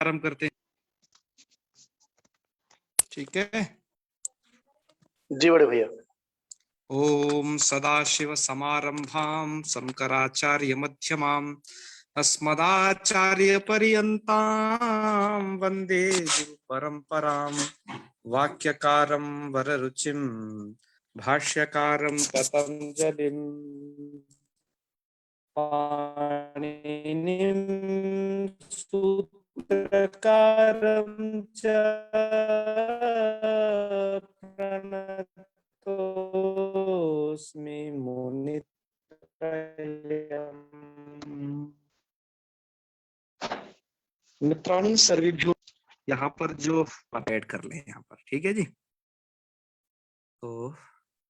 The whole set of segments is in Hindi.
आरंभ करते हैं। ठीक है जी बड़े भैया। ओम सदाशिव समारंभां शंकराचार्य मध्यमाम् अस्मदाचार्य पर्यन्तां वंदे गुरु परंपरां वाक्यकारं वररुचिं भाष्यकारं पतंजलिं पाणिनिं सूत्रकारं च प्रणतोऽस्मि मुनित्रयम्। मित्राणि सर्वेभ्यो, यहाँ पर जो ऐड कर लें यहाँ पर, ठीक है जी। तो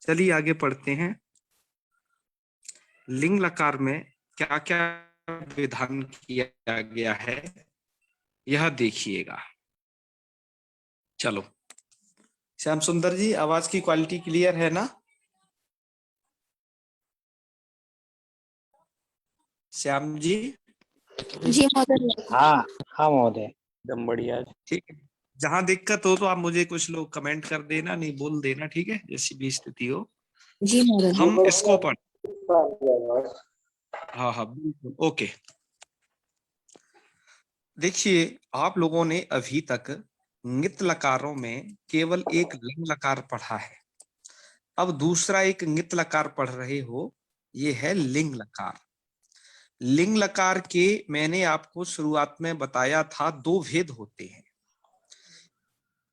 चलिए आगे पढ़ते हैं। लिंग लकार में क्या क्या विधान किया गया है यह देखिएगा। चलो श्याम सुंदर जी, आवाज की क्वालिटी क्लियर है ना? श्याम जी। जी महोदय। हाँ हाँ महोदय, एकदम बढ़िया। ठीक है, जहां दिक्कत हो तो आप मुझे कुछ लोग कमेंट कर देना, नहीं बोल देना, ठीक है, जैसी भी स्थिति हो। जी महोदय। हम इसको पढ़, हाँ हाँ बिल्कुल ओके। देखिए आप लोगों ने अभी तक नित लकारों में केवल एक लिंग लकार पढ़ा है। अब दूसरा एक नित लकार पढ़ रहे हो, ये है लिंग लकार। लिंग लकार के मैंने आपको शुरुआत में बताया था दो भेद होते हैं।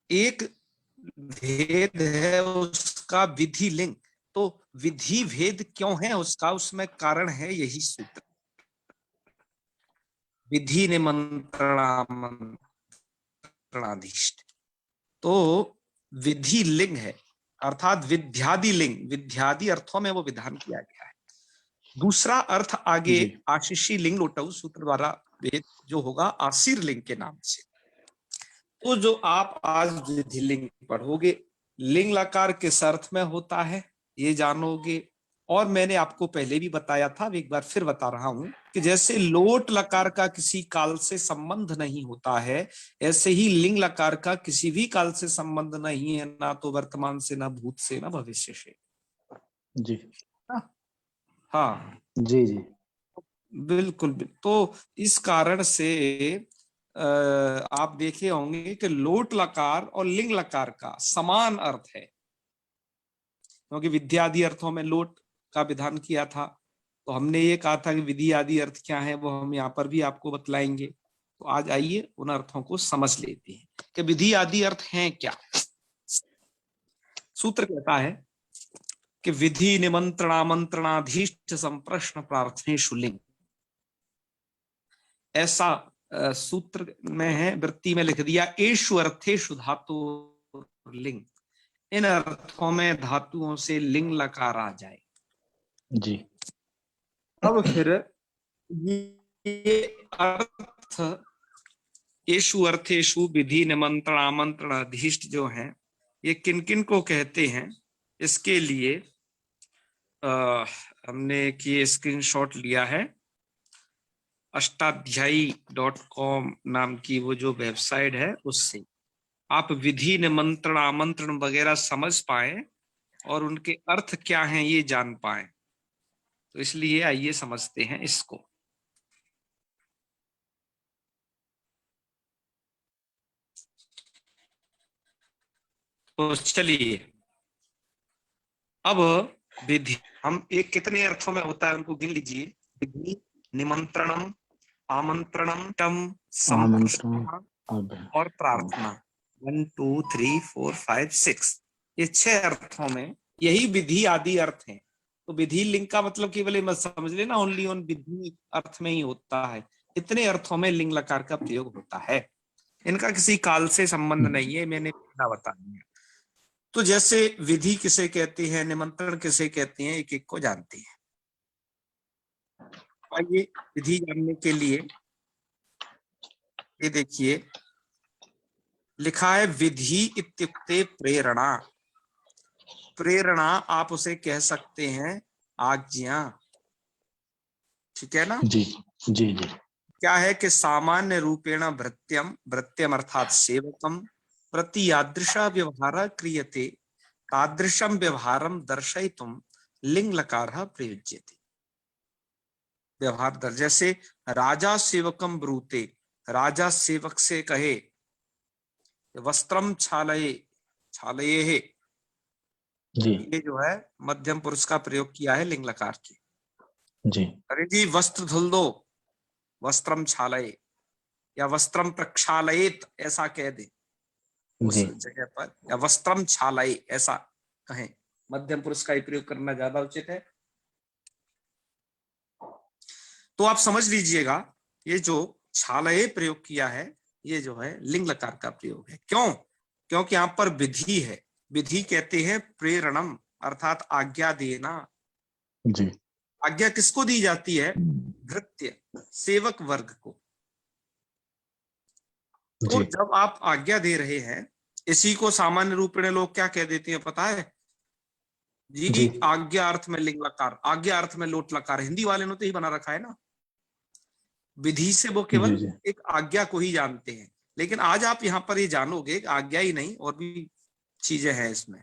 एक भेद है उसका विधि लिंग। तो विधि भेद क्यों है उसका, उसमें कारण है यही सूत्र, विधि निमंत्रणामंत्रणाधीष्ट। तो विधि लिंग है, अर्थात विद्यादि लिंग, विद्यादि अर्थों में वो विधान किया गया है। दूसरा अर्थ आगे आशीषी लिंग लोटऊ सूत्र द्वारा भेद जो होगा आशीर लिंग के नाम से। तो जो आप आज विधि लिंग पढ़ोगे, लिंग लकार किस अर्थ में होता है ये जानोगे। और मैंने आपको पहले भी बताया था, एक बार फिर बता रहा हूं कि जैसे लोट लकार का किसी काल से संबंध नहीं होता है, ऐसे ही लिंग लकार का किसी भी काल से संबंध नहीं है, ना तो वर्तमान से, ना भूत से, ना भविष्य से। जी हाँ जी जी बिल्कुल। तो इस कारण से आप देखे होंगे कि लोट लकार और लिंग लकार का समान अर्थ है, क्योंकि विद्यादि अर्थों में लोट का विधान किया था। तो हमने ये कहा था कि विधि आदि अर्थ क्या है वो हम यहाँ पर भी आपको बतलाएंगे। तो आज आइए उन अर्थों को समझ लेते हैं कि विधि आदि अर्थ हैं क्या। सूत्र कहता है कि विधि निमंत्रणामंत्रणाधीष्ट संप्रश्न प्रार्थनेषु लिंग, ऐसा सूत्र में है, वृत्ति में लिख दिया एषु अर्थेषु धातु लिंग। इन अर्थों में धातुओं से लिंग लकार आ जाए। जी। अब फिर ये अर्थ एषु अर्थेषु विधि निमंत्रण आमंत्रण अधीष्ट जो हैं, ये किन किन को कहते हैं, इसके लिए हमने कि स्क्रीनशॉट लिया है। अष्टाध्यायी.com नाम की वो जो वेबसाइट है उससे आप विधि निमंत्रण आमंत्रण वगैरह समझ पाए और उनके अर्थ क्या हैं ये जान पाए। तो इसलिए आइए समझते हैं इसको। तो चलिए अब विधि हम एक कितने अर्थों में होता है उनको गिन लीजिए। विधि निमंत्रणम आमंत्रणम टम संप्रश्न और प्रार्थना, 1 2 3 4 5 6, ये 6 अर्थों में यही विधि आदि अर्थ हैं। तो विधि लिंग का मतलब केवल मत समझ लेना ओनली ऑन विधि अर्थ में ही होता है, इतने अर्थों में लिंग लकार का प्रयोग होता है। इनका किसी काल से संबंध नहीं है, मैंने पहला बता दिया। तो जैसे विधि किसे कहते हैं, निमंत्रण किसे कहते हैं, एक एक को जानते हैं। आइए विधि जानने के लिए ये देखिए लिखा है विधि इत्युक्ते प्रेरणा। प्रेरणा आप उसे कह सकते हैं आज्ञा, ठीक है ना। जी जी जी क्या है कि सामान्य रूपेण भृत्यम, भृत्यम अर्थात सेवकम प्रति यादृशा व्यवहार क्रियते तादृशम व्यवहारम दर्शयितुम लिंग लकारः प्रयुज्यते। व्यवहार दर, जैसे राजा सेवकम ब्रूते, राजा सेवक से कहे वस्त्रम छालये, छालये है, जी ये जो है मध्यम पुरुष का प्रयोग किया है लिंग लकार के। जी अरे जी वस्त्र धुल दो, वस्त्रम छालये, या वस्त्रम प्रक्षालयेत ऐसा कह दे उस जी जगह पर, या वस्त्रम छालये ऐसा कहें, मध्यम पुरुष का ही प्रयोग करना ज्यादा उचित है। तो आप समझ लीजिएगा ये जो छालये प्रयोग किया है ये जो है लिंग लकार का प्रयोग है। क्यों? क्योंकि यहां पर विधि है। विधि कहते हैं प्रेरणम, अर्थात आज्ञा देना। जी आज्ञा किसको दी जाती है? भृत्य, सेवक वर्ग को। तो जी जब आप आज्ञा दे रहे हैं, इसी को सामान्य रूप में लोग क्या कह देते हैं पता है जी? जी आज्ञा अर्थ में लिंग लकार, आज्ञा अर्थ में लोट लकार। हिंदी वाले ने तो ही बना रखा है ना। विधि से वो जी केवल जी एक आज्ञा को ही जानते हैं, लेकिन आज आप यहाँ पर ये जानोगे आज्ञा ही नहीं और भी चीजें हैं इसमें।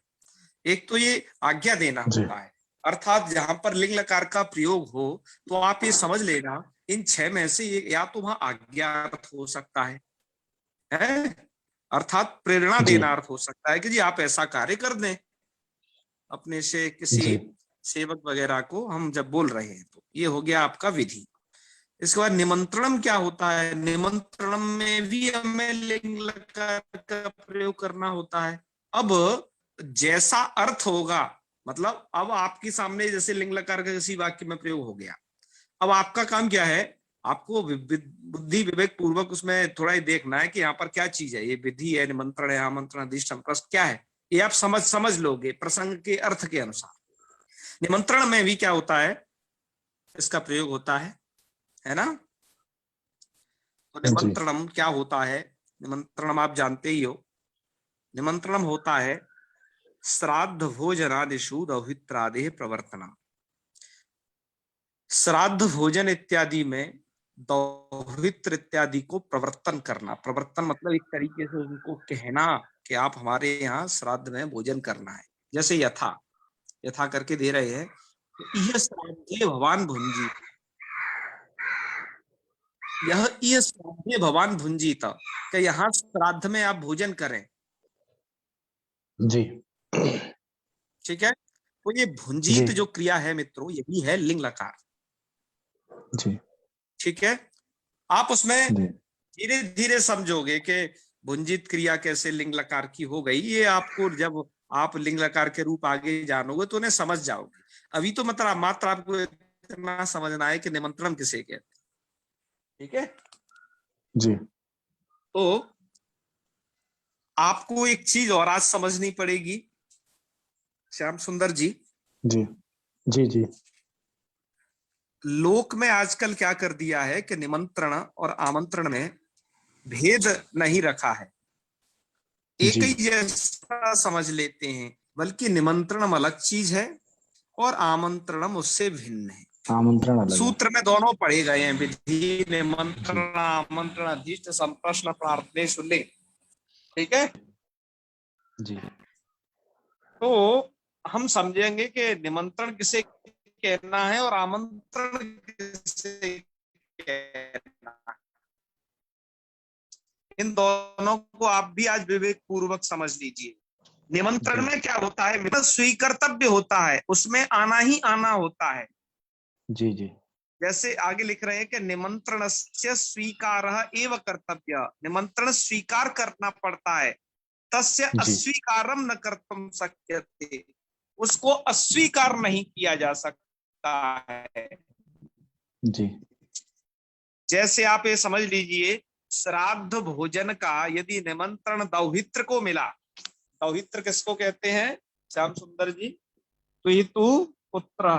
एक तो ये आज्ञा देना जी होता है, अर्थात जहां पर लिंग लकार का प्रयोग हो तो आप ये समझ लेना इन 6 में से या तो वहां आज्ञा अर्थ हो सकता है? अर्थात प्रेरणा जी देना अर्थ हो सकता है कि जी आप ऐसा कार्य कर दें अपने से किसी जी सेवक वगैरह को, हम जब बोल रहे हैं तो ये हो गया आपका विधि। इसके बाद निमंत्रणम क्या होता है? निमंत्रणम में भी हमें लिंग लकार का प्रयोग करना होता है। अब जैसा अर्थ होगा, मतलब अब आपके सामने जैसे लिंग लकार का किसी वाक्य में प्रयोग हो गया, अब आपका काम क्या है? आपको बुद्धि विवेक पूर्वक उसमें थोड़ा ही देखना है कि यहाँ पर क्या चीज है, ये विधि है, निमंत्रण है, आमंत्रण, अधिष्ठ, संप्रश्न क्या है, ये आप समझ लोगे प्रसंग के अर्थ के अनुसार। निमंत्रण में भी क्या होता है? इसका प्रयोग होता है ना? तो जी निमंत्रणम क्या होता है? निमंत्रणम आप जानते ही हो। निमंत्रणम होता है श्राद्ध भोजनादिषु दौहित्रादेह प्रवर्तनम। श्राद्ध भोजन इत्यादि में दौहित्र इत्यादि को प्रवर्तन करना। प्रवर्तन मतलब एक तरीके से उनको कहना कि आप हमारे यहाँ श्राद्ध में भोजन करना है। जैसे यथा, यथा करके दे रहे हैं, यह श्राद्धे भवान भुंजी, यह श्राद्धे भवान भुंजीत, कि यहाँ श्राद्ध में आप भोजन करें। जी ठीक है? तो ये जी भुंजीत जो क्रिया है मित्रों, यही है लिंग लकार। जी ठीक है? आप उसमें जी धीरे धीरे समझोगे कि भुंजित क्रिया कैसे लिंग लकार की हो गई। ये आपको जब आप लिंग लकार के रूप आगे जानोगे तो उन्हें समझ जाओगे। अभी तो मतलब मात्र आपको इतना समझना है कि निमंत्रण किसे कहते हैं। ठीक है? जी तो आपको एक चीज और आज समझनी पड़ेगी श्याम सुंदर जी। जी जी जी लोक में आजकल क्या कर दिया है कि निमंत्रण और आमंत्रण में भेद नहीं रखा है, एक जी ही जैसा समझ लेते हैं। बल्कि निमंत्रणम अलग चीज है और आमंत्रणम उससे भिन्न है। आमंत्रण अलग है। सूत्र में दोनों पढ़े गए हैं, विधि, जी निमंत्रण, आमंत्रण, अधिष्ठ, संप्रश्न, प्रार्थनेश, लिंग। ठीक है? जी तो हम समझेंगे कि निमंत्रण किसे कहना है और आमंत्रण किसे कहना है। इन दोनों को आप भी आज विवेक पूर्वक समझ लीजिए। निमंत्रण जी में क्या होता है? मतलब स्वीकर्तव्य होता है, उसमें आना ही आना होता है। जी जी जैसे आगे लिख रहे हैं कि निमंत्रण से स्वीकार एवं कर्तव्य, निमंत्रण स्वीकार करना पड़ता है। तस्य जी अस्वीकारम न कर्तुम शक्यते, उसको अस्वीकार नहीं किया जा सकता है। जी जैसे आप ये समझ लीजिए, श्राद्ध भोजन का यदि निमंत्रण दौहित्र को मिला, दौहित्र किसको कहते हैं श्याम सुंदर जी? दुहितु पुत्र,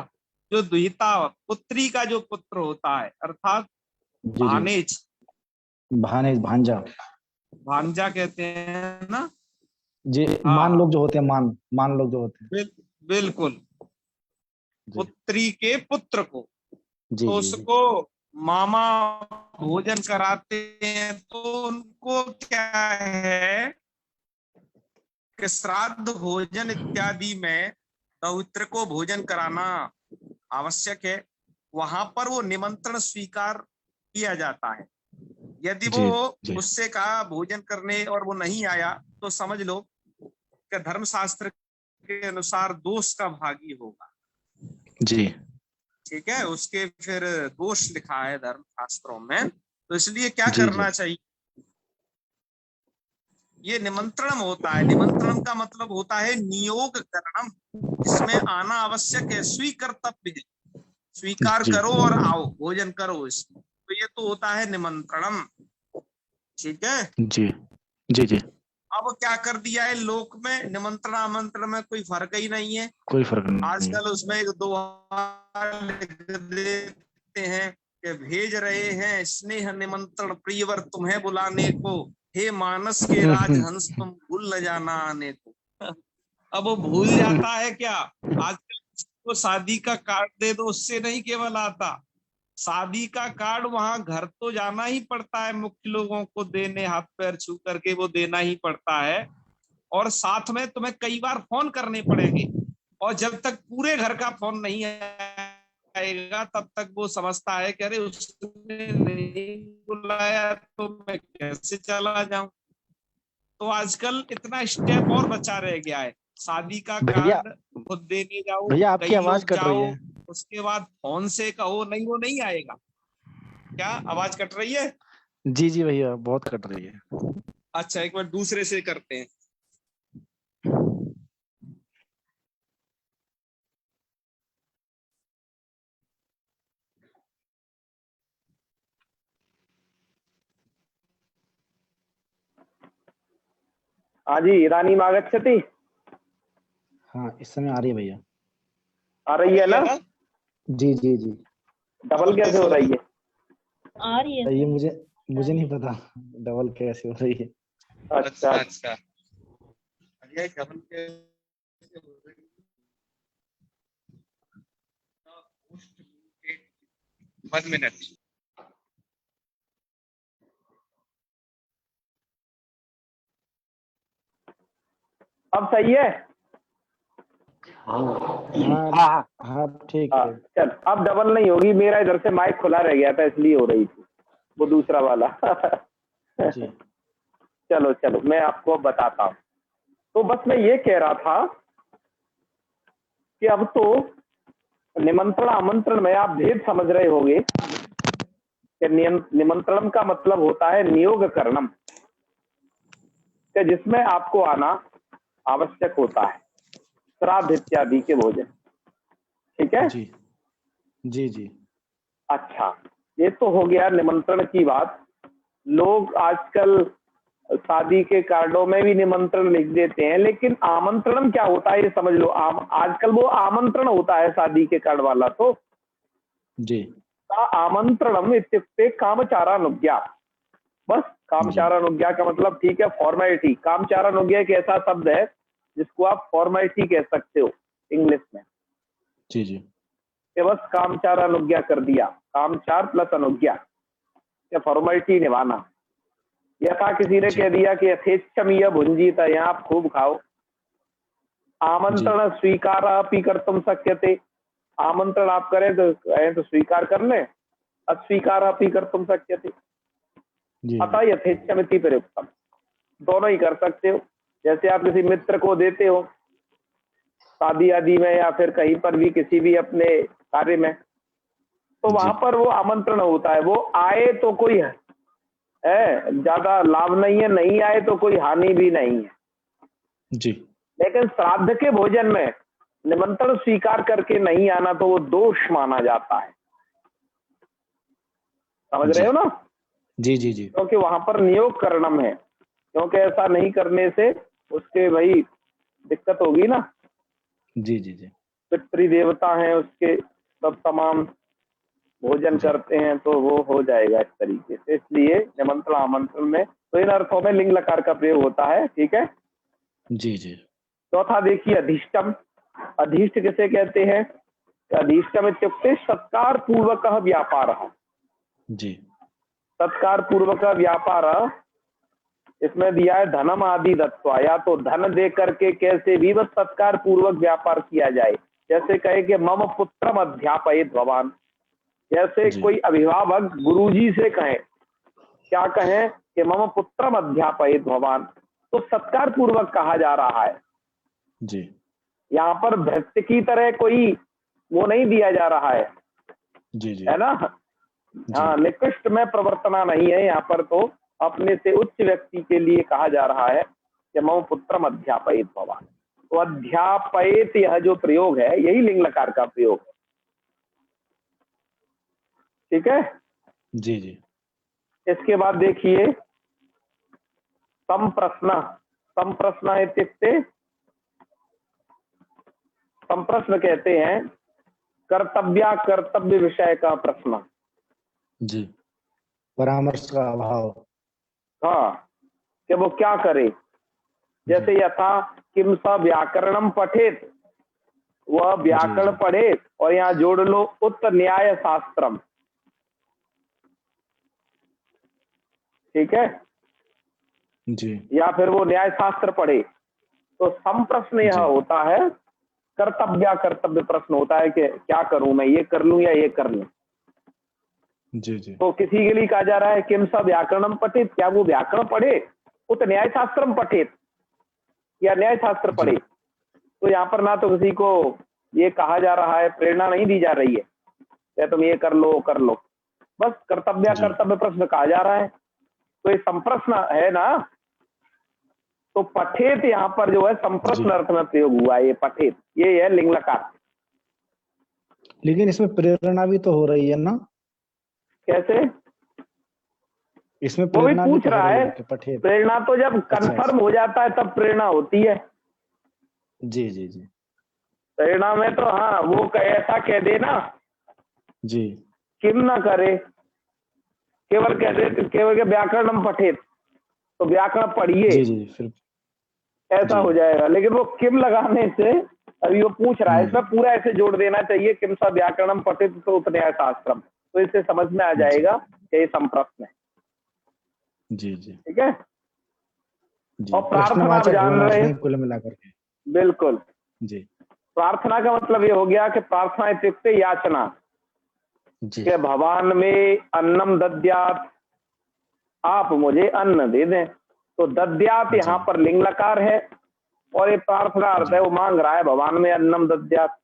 जो दुहिता पुत्री का जो पुत्र होता है, अर्थात जी जी भानेज, भाने भांजा। भांजा कहते हैं ना। जी मान हाँ, लोग जो होते हैं, मान लोग जो होते हैं। बिल्कुल। जी पुत्री के पुत्र को, जी तो जी जी उसको मामा भोजन कराते हैं तो उनको क्या है कि श्राद्ध भोजन इत्यादि में पवित्र को भोजन कराना आवश्यक है। वहां पर वो निमंत्रण स्वीकार किया जाता है। यदि जी वो जी उससे कहा भोजन करने और वो नहीं आया तो समझ लो कि धर्मशास्त्र के अनुसार दोष का भागी होगा। जी ठीक है, उसके फिर दोष लिखा है धर्मशास्त्रों में। तो इसलिए क्या जी जी करना चाहिए, ये निमंत्रण होता है। निमंत्रण का मतलब होता है नियोग करणम, इसमें आना आवश्यक है, स्वीकर्तव्य है। स्वीकार जी करो और आओ भोजन करो इसमें, तो ये तो होता है निमंत्रणम। ठीक है। जी जी जी अब क्या कर दिया है लोक में, निमंत्रण आमंत्रण में कोई फर्क ही नहीं है। कोई फर्क नहीं है। आजकल उसमें एक दोहा लिख देते हैं कि भेज रहे हैं स्नेह निमंत्रण प्रियवर तुम्हें बुलाने को, हे मानस के राजहंस तुम भूल न जाना आने को। अब वो भूल जाता है क्या? आजकल को शादी का कार्ड दे दो, उससे नहीं केवल आता, शादी का कार्ड वहां घर तो जाना ही पड़ता है, मुख्य लोगों को देने, हाथ पैर छू करके वो देना ही पड़ता है। और साथ में तुम्हें कई बार फोन करने पड़ेंगे, और जब तक पूरे घर का फोन नहीं आएगा तब तक वो समझता है कि अरे उसने नहीं बुलाया तो मैं कैसे चला जाऊं। तो आजकल इतना स्टेप और बचा रह गया है, शादी का भैया कार्ड खुद देने जाओ, भैया आपकी कई आवाज लोग कट रही जाओ, है। उसके बाद फोन से कहो, नहीं वो नहीं आएगा। क्या आवाज कट रही है? जी जी भैया बहुत कट रही है। अच्छा, एक बार दूसरे से करते हैं। हाँ जी, इदानीम् आगच्छति। हाँ इस समय आ रही है भैया। आ रही है ना? जी जी जी डबल कैसे हो रही है? आ रही है ये मुझे मुझे नहीं पता डबल कैसे हो रही है। अच्छा अच्छा, ये डबल के 1 मिनट। अब सही है? हाँ हाँ ठीक हाँ है। चल, अब डबल नहीं होगी। मेरा इधर से माइक खुला रह गया था इसलिए हो रही थी, वो दूसरा वाला। जी चलो चलो, मैं आपको अब बताता हूँ। तो बस मैं ये कह रहा था कि अब तो निमंत्रण आमंत्रण में आप भेद समझ रहे होंगे कि निमंत्रण का मतलब होता है नियोग करणम, कि जिसमें आपको आना आवश्यक होता है, श्राद्ध इत्यादि के भोजन। ठीक है। जी जी जी अच्छा, ये तो हो गया निमंत्रण की बात। लोग आजकल शादी के कार्डों में भी निमंत्रण लिख देते हैं, लेकिन आमंत्रण क्या होता है ये समझ लो। आजकल वो आमंत्रण होता है शादी के कार्ड वाला, तो जी आमंत्रणम इत्युक्ते कामचारानुज्ञा। बस कामचारानुज्ञा का मतलब, ठीक है, फॉर्मेलिटी। कामचारानुज्ञा एक ऐसा शब्द है जिसको आप फॉर्मेलिटी कह सकते हो इंग्लिश में, जी जी कि बस कामचार अनुज्ञा कर दिया। कामचार प्लस अनुज्ञा, या फॉर्मेलिटी निभाना। यथा किसी ने जी कह दिया कि यथेच्छम यह भुंजीत, यहाँ आप खूब खाओ। आमंत्रण स्वीकार अपि कर्तुम शक्यते, आमंत्रण आप करें तो कहें तो स्वीकार कर ले, अस्वीकार अपि कर्तुम शक्यते। जी अतः यथेच्छमिति प्रयुक्तम, दोनों ही कर सकते हो। जैसे आप किसी मित्र को देते हो शादी आदि में, या फिर कहीं पर भी किसी भी अपने कार्य में, तो वहां पर वो आमंत्रण होता है। वो आए तो कोई है ज्यादा लाभ नहीं है, नहीं आए तो कोई हानि भी नहीं है। जी लेकिन श्राद्ध के भोजन में निमंत्रण स्वीकार करके नहीं आना तो वो दोष माना जाता है। समझ रहे हो ना? जी जी जी क्योंकि वहां पर नियोग करणम है, क्योंकि ऐसा नहीं करने से उसके भाई दिक्कत होगी ना। जी जी जी पितृ देवता हैं उसके, सब तमाम भोजन जी करते हैं, तो वो हो जाएगा इस तरीके से। इसलिए निमंत्रण आमंत्रण में तो इन अर्थों में लिंग लकार का प्रयोग होता है। ठीक है। जी जी चौथा देखिए, अधिष्टम। अधिष्ट किसे कहते हैं? अधिष्टम इत्युक्ते सत्कार पूर्वक व्यापार। जी सत्कार पूर्वक व्यापार, इसमें दिया है धनम आदि दत्वा, या तो धन दे करके कैसे भी बस सत्कार पूर्वक व्यापार किया जाए। जैसे कहे कि मम पुत्रम अध्यापयेत भवान, जैसे जी कोई अभिभावक गुरुजी से कहे, क्या कहें कि मम पुत्रम अध्यापयेत भवान, तो सत्कार पूर्वक कहा जा रहा है। जी यहाँ पर भृत्य की तरह कोई वो नहीं दिया जा रहा है, जी जी है ना। हाँ, निकृष्ट में प्रवर्तना नहीं है यहाँ पर, तो अपने से उच्च व्यक्ति के लिए कहा जा रहा है कि मम पुत्रम अध्यापयेत भवान। तो अध्यापयेत यह जो प्रयोग है यही लिंग लकार का प्रयोग है। ठीक है। जी जी इसके बाद देखिए संप्रश्न। संप्रश्न इत्युक्ते, संप्रश्न कहते हैं कर्तव्य कर्तव्य विषय का प्रश्न। जी परामर्श का अभाव। हाँ, कि वो क्या करे। जैसे यथा किम स व्याकरणम पठेत, वह व्याकरण जी। पढ़े, और यहाँ जोड़ लो उत न्याय शास्त्रम। ठीक है। जी या फिर वो न्याय शास्त्र पढ़े। तो संप्रश्न यह जी होता है, कर्तव्य कर्तव्य प्रश्न होता है कि क्या करूं मैं, ये कर लूं या ये कर लूं। जी जी तो किसी के लिए कहा जा रहा है किम स व्याकरणम पठेत, क्या वो व्याकरण पढ़े, उत न्याय शास्त्रम पठेत, या न्याय शास्त्र पढ़े। तो यहाँ पर ना तो किसी को ये कहा जा रहा है, प्रेरणा नहीं दी जा रही है या तुम ये कर लो कर लो, बस कर्तव्य जी। कर्तव्य प्रश्न कहा जा रहा है। तो ये संप्रश्न है ना। तो पठेत यहाँ पर जो है संप्रश्न जी। अर्थ में प्रयोग हुआ है, ये पठेत, ये है लिंग लकार। लेकिन इसमें प्रेरणा भी तो हो रही है ना, कैसे, इसमें वो भी प्रेरणा भी पूछ तो हो रहा रही है। है कि पठेत। प्रेरणा तो जब अच्छा कंफर्म हो जाता है तब प्रेरणा होती है। जी जी जी प्रेरणा में तो हाँ वो ऐसा कह देना जी किम ना करे, केवल कह दे केवल के व्याकरणम पठेत, तो व्याकरण पढ़िए, जी जी फिर ऐसा जी हो जाएगा। लेकिन वो किम लगाने से, अभी वो पूछ रहा है, इसमें पूरा ऐसे जोड़ देना चाहिए किम सा व्याकरणम पठित तो उपन्याय शास्त्रम, तो इससे समझ में आ जाएगा कि ये संप्रश्न है। जी जी ठीक है। जी और प्रार्थना आप प्रश्नवाचक जान होना रहे हैं, चाहिए कुल मिलाकर के। बिल्कुल। जी प्रार्थना का मतलब ये हो गया कि प्रार्थना इत्युक्ते याचना, जी कि भगवान में अन्नम दद्यात, आप मुझे अन्न दे दें। तो दद्यात यहाँ जी पर लिंग लकार है, और ये प्रार्थना अर्थ जी है, वो मांग रहा है भगवान में अन्नम दद्यात।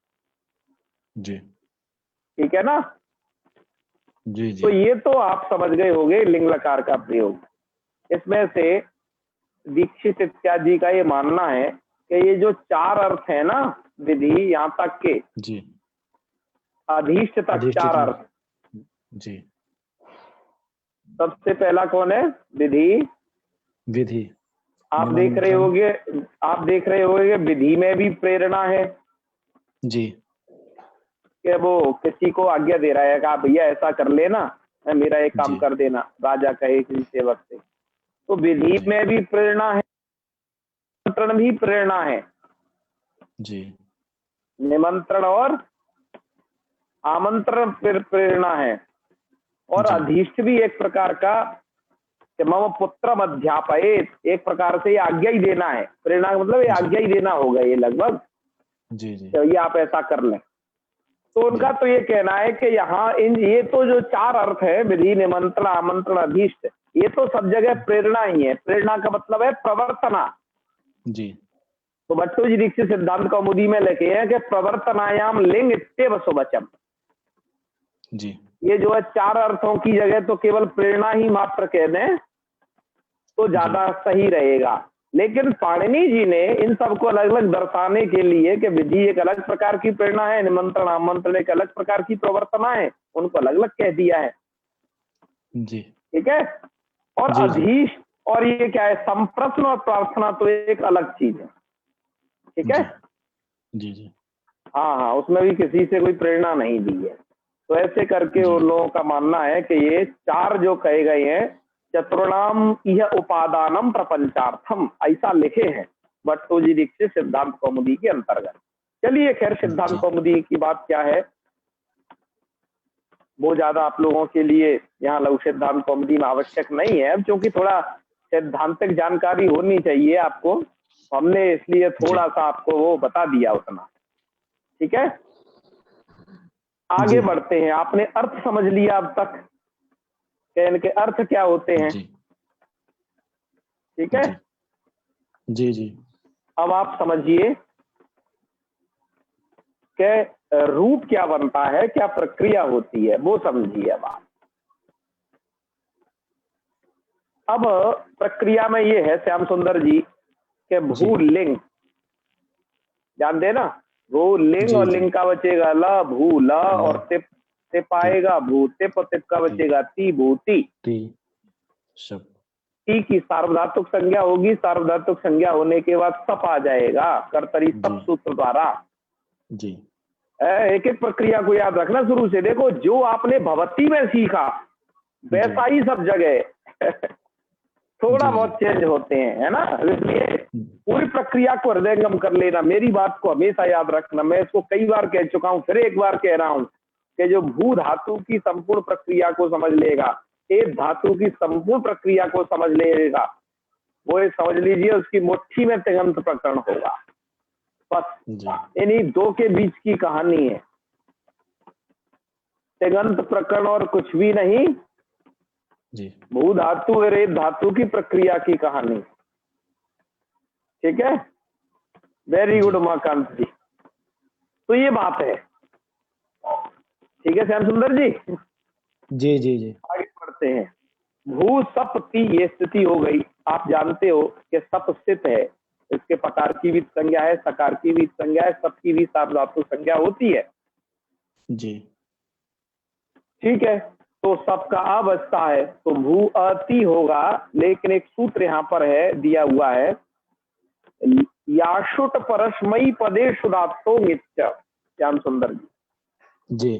जी ठीक है ना। जी तो जी ये तो आप समझ गए होंगे लिंग लकार का प्रयोग। इसमें से दीक्षित इत्यादि का ये मानना है कि ये जो चार अर्थ है ना विधि, यहाँ तक के जी अधीष्ट तक अधिष्ठित चार में। अर्थ। जी सबसे पहला कौन है, विधि। विधि आप देख रहे निमंत्रण। होंगे, आप देख रहे होंगे विधि में भी प्रेरणा है, जी कि वो किसी को आज्ञा दे रहा है कि आप भैया ऐसा कर लेना, मेरा एक काम जी कर देना, राजा कहे किसी सेवक से। तो विधि जी में भी प्रेरणा है, निमंत्रण भी प्रेरणा है। जी निमंत्रण और आमंत्रण प्रेरणा है, और जी अधिष्ठ भी एक प्रकार का, कि मम पुत्रम अध्यापयेत, एक प्रकार से ये आज्ञा ही देना है। प्रेरणा का मतलब ये जी आज्ञा ही देना होगा, ये लगभग जी जी ये आप ऐसा कर लें। तो उनका तो ये कहना है कि यहाँ इन ये तो जो चार अर्थ है, विधि निमंत्रण आमंत्रण अधिष्ठ, ये तो सब जगह प्रेरणा ही है। प्रेरणा का मतलब है प्रवर्तना। जी तो भट्टो जी दीक्षित सिद्धांत कौमुदी में लिखे हैं कि प्रवर्तनायाम लिंग इत्येव सुवचम। जी ये जो है चार अर्थों की जगह तो केवल प्रेरणा ही मात्र कह दें तो ज्यादा सही रहेगा। लेकिन पाणिनि जी ने इन सबको अलग अलग दर्शाने के लिए कि विधि एक अलग प्रकार की प्रेरणा है, निमंत्रण आमंत्रण एक अलग प्रकार की प्रवर्तना है, उनको अलग अलग कह दिया है। जी ठीक है। और जी जी अधीश और ये क्या है, संप्रश्न और प्रार्थना तो एक अलग चीज है। ठीक है। जी जी हाँ हाँ, उसमें भी किसी से कोई प्रेरणा नहीं दी है। तो ऐसे करके जी उन लोगों का मानना है कि ये चार जो कहे गए हैं, चतुर्णाम यह उपादानम प्रपंचार्थम, ऐसा लिखे हैं भट्टो जी दीक्षित सिद्धांत कौमुदी के अंतर्गत। चलिए खैर, सिद्धांत जी कौमुदी की बात क्या है, वो ज्यादा आप लोगों के लिए यहाँ लघु सिद्धांत कौमुदी में आवश्यक नहीं है, क्योंकि थोड़ा सैद्धांतिक जानकारी होनी चाहिए आपको, हमने इसलिए थोड़ा सा आपको वो बता दिया उतना। ठीक है, आगे बढ़ते हैं। आपने अर्थ समझ लिया अब तक कि इनके अर्थ क्या होते हैं। ठीक है, जी जी। अब आप समझिए कि रूप क्या बनता है, क्या प्रक्रिया होती है, वो समझिए। अब प्रक्रिया में ये है श्याम सुंदर जी के भूलिंग, ध्यान देना, वो लिंग और लिंग का बचेगा ल, भू ल, और तिप, तिप आएगा भू तिप, तिप का बचेगा ती, भूति। ती की सार्वधातुक संज्ञा होगी, सार्वधातुक संज्ञा होने के बाद सप आ जाएगा कर्तरी सप सूत्र द्वारा। जी, एक एक प्रक्रिया को याद रखना शुरू से। देखो, जो आपने भवती में सीखा वैसा ही सब जगह थोड़ा बहुत चेंज होते हैं, है ना। इसलिए पूरी प्रक्रिया को हृदयंगम कर लेना, मेरी बात को हमेशा याद रखना। मैं इसको कई बार कह चुका हूं, फिर एक बार कह रहा हूं कि जो भू धातु की संपूर्ण प्रक्रिया को समझ लेगा, एक धातु की संपूर्ण प्रक्रिया को समझ लेगा, वो समझ लीजिए उसकी मुट्ठी में तिङंत प्रकरण होगा। बस इन्हीं दो के बीच की कहानी है, तिङंत प्रकरण और कुछ भी नहीं। भू धातु और रेत धातु की प्रक्रिया की कहानी। ठीक है, वेरी गुड उमाकांत जी। तो ये बात है। ठीक है श्याम सुंदर जी। जी जी जी। आगे बढ़ते हैं। भू सप ती, ये स्थिति हो गई। आप जानते हो कि सप स्थित है, इसके पकार की भी संज्ञा है, सकार की भी संज्ञा है, सप की भी सार्वधातुक संज्ञा होती है। जी, ठीक है, तो सबका आ बचता है, तो भू अति होगा। लेकिन एक सूत्र यहाँ पर है, दिया हुआ है, याशुट परस्मयी पदे शुदातो नित्य। श्याम सुंदर जी,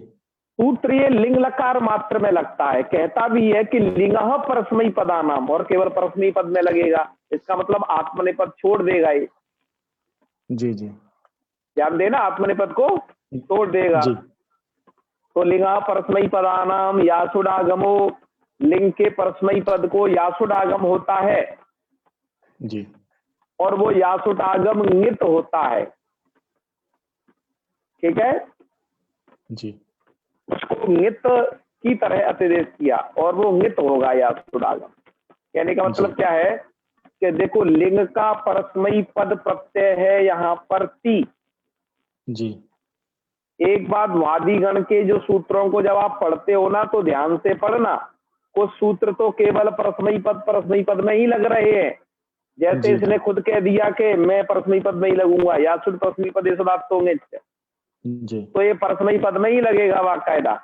सूत्र ये लिंग लकार मात्र में लगता है। कहता भी है कि लिंगः परस्मयी पदानाम, और केवल परस्मयी पद में लगेगा। इसका मतलब आत्मनेपद छोड़ देगा ये। जी जी, ध्यान देना, आत्मनेपद को छोड़ देगा। तो लिंगः परस्मयी पदानाम यासुडागमो, लिंग के परस्मयी पद को यासुडागम होता है जी, और वो यासुडागम नित होता है। ठीक है जी, उसको नित की तरह अतिदेश किया और वो नित होगा यासुडागम। कहने का मतलब क्या है कि देखो, लिंग का परस्मयी पद प्रत्यय है यहाँ पर ती। जी, एक बात, वादीगण के जो सूत्रों को जब आप पढ़ते हो ना, तो ध्यान से पढ़ना। कुछ सूत्र तो केवल परस्मयी पद में ही लग रहे हैं। जैसे इसने खुद कह दिया कि मैं परस्मयी पद में ही लगूंगा, यासुड परस्मयी पद होंगे, तो ये परस्मयी पद में ही लगेगा बाकायदा।